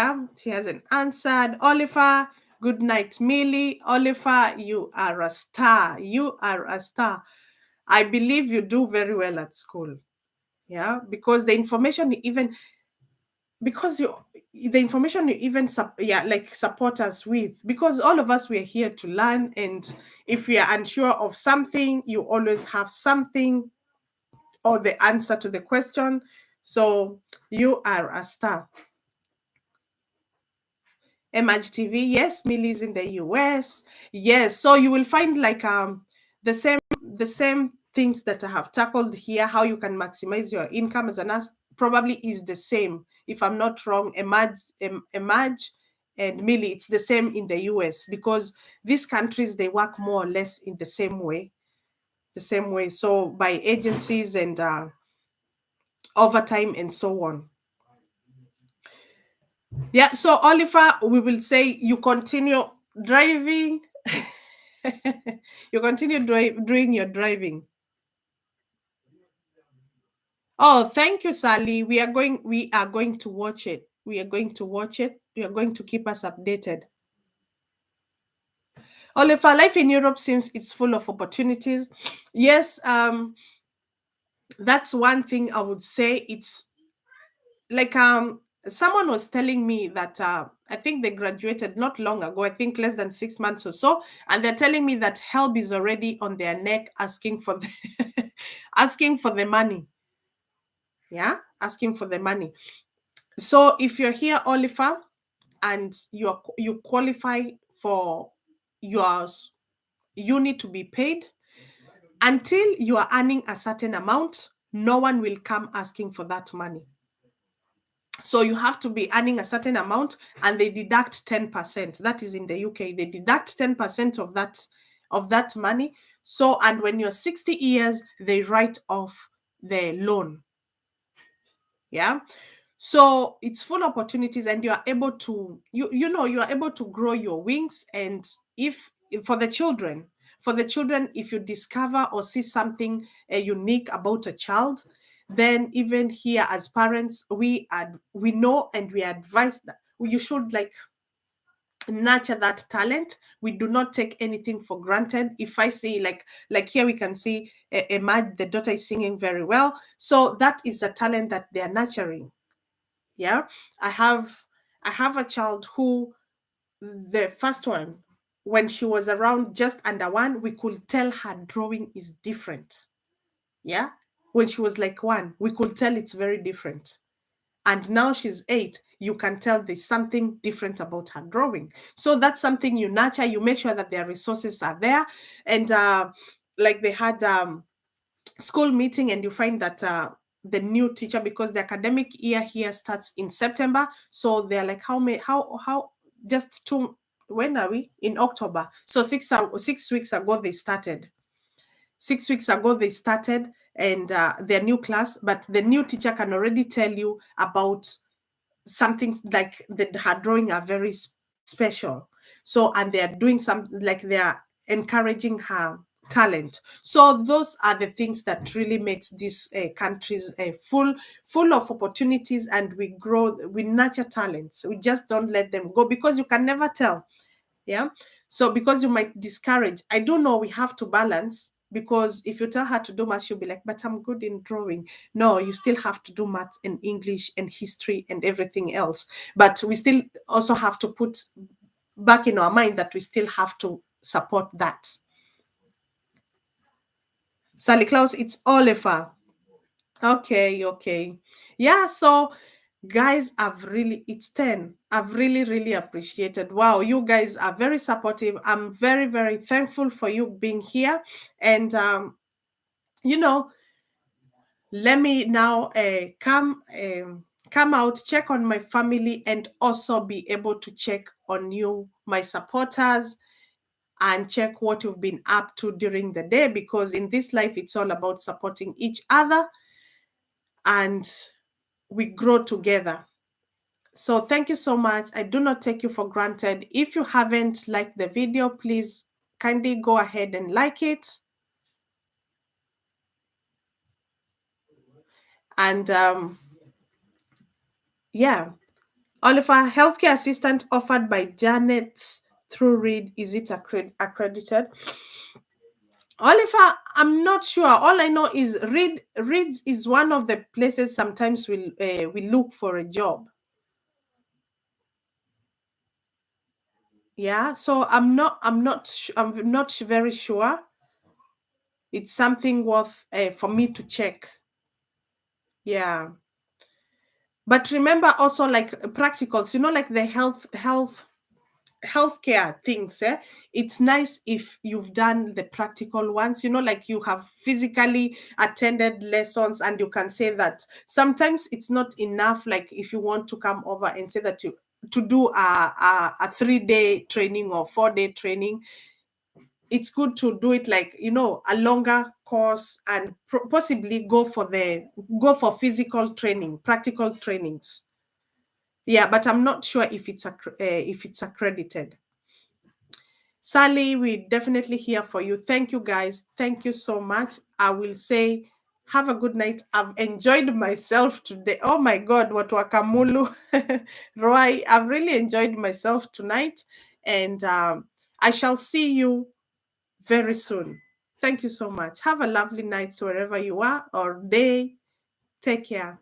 hasn't answered. Oliver, good night, Millie. Oliver, you are a star. You are a star. I believe you do very well at school. Yeah, because the information even support us with, because all of us, we're here to learn, and if we are unsure of something, you always have something or the answer to the question. So you are a star. Emaj TV, yes. Millie's in the US, yes. So you will find like the same things that I have tackled here. How you can maximize your income as a nurse probably is the same, if I'm not wrong. Emaj and Millie, it's the same in the US, because these countries, they work more or less in the same way. So by agencies and overtime and so on. Yeah, so Oliver, we will say you continue driving. You continue doing your driving. Oh, thank you, Sally. We are going to watch it. We are going to keep us updated. Oliver, life in Europe seems it's full of opportunities. Yes, that's one thing I would say. It's like someone was telling me that I think they graduated not long ago, I think less than 6 months or so, and they're telling me that help is already on their neck asking for asking for the money. Yeah, asking for the money. So if you're here, Oliver, and you qualify for yours, you need to be paid. Until you are earning a certain amount, no one will come asking for that money. So you have to be earning a certain amount, and they deduct 10%. That is in the UK. They deduct 10% of that money. So, and when you're 60 years, they write off the loan. Yeah. So it's full opportunities, and you are able to you are able to grow your wings. And if for the children, if you discover or see something unique about a child, then even here as parents, we know and we advise that you should like nurture that talent. We do not take anything for granted. If I see like here we can see Emad, the daughter is singing very well, so that is a talent that they are nurturing. Yeah, I have a child who, the first one, when she was around just under 1, we could tell her drawing is different. Yeah, when she was like 1, we could tell it's very different. And now she's 8, you can tell there's something different about her drawing. So that's something you nurture. You make sure that their resources are there. And like they had school meeting, and you find that the new teacher, because the academic year here starts in September, so they're like, how just 2, when are we in October? So 6 weeks ago they started. 6 weeks ago they started, and their new class, but the new teacher can already tell you about something like her drawing are very special. So, and they are doing something like they are encouraging her talent. So those are the things that really makes these countries full of opportunities, and we grow, we nurture talents. We just don't let them go, because you can never tell. Yeah. So because you might discourage, I don't know, we have to balance, because if you tell her to do math, she'll be like, but I'm good in drawing. No, you still have to do math and English and history and everything else. But we still also have to put back in our mind that we still have to support that. Sally Klaus, it's Oliver. Okay, okay. Yeah, so guys, it's 10. I've really appreciated. Wow, you guys are very supportive. I'm very thankful for you being here. And you know, let me now come out, check on my family, and also be able to check on you, my supporters, and check what you've been up to during the day, because in this life it's all about supporting each other, and we grow together. So thank you so much. I do not take you for granted. If you haven't liked the video, please kindly go ahead and like it. And yeah, Oliver, healthcare assistant offered by Janet through Reed. Is it accredited? Oliver, I'm not sure. All I know is Reed is one of the places sometimes we look for a job. Yeah, so I'm not very sure. It's something worth for me to check. Yeah. But remember also, like practicals, like the healthcare things, it's nice if you've done the practical ones, like you have physically attended lessons, and you can say that. Sometimes it's not enough, like if you want to come over and say that you to do a 3-day training or 4-day training. It's good to do it like, a longer course, and possibly go for physical training, practical trainings. Yeah, but I'm not sure if it's accredited. Sally, we're definitely here for you. Thank you, guys. Thank you so much. I will say, have a good night. I've enjoyed myself today. Oh my God, what wakamulu. Roy, I've really enjoyed myself tonight. And I shall see you very soon. Thank you so much. Have a lovely night wherever you are, or day. Take care.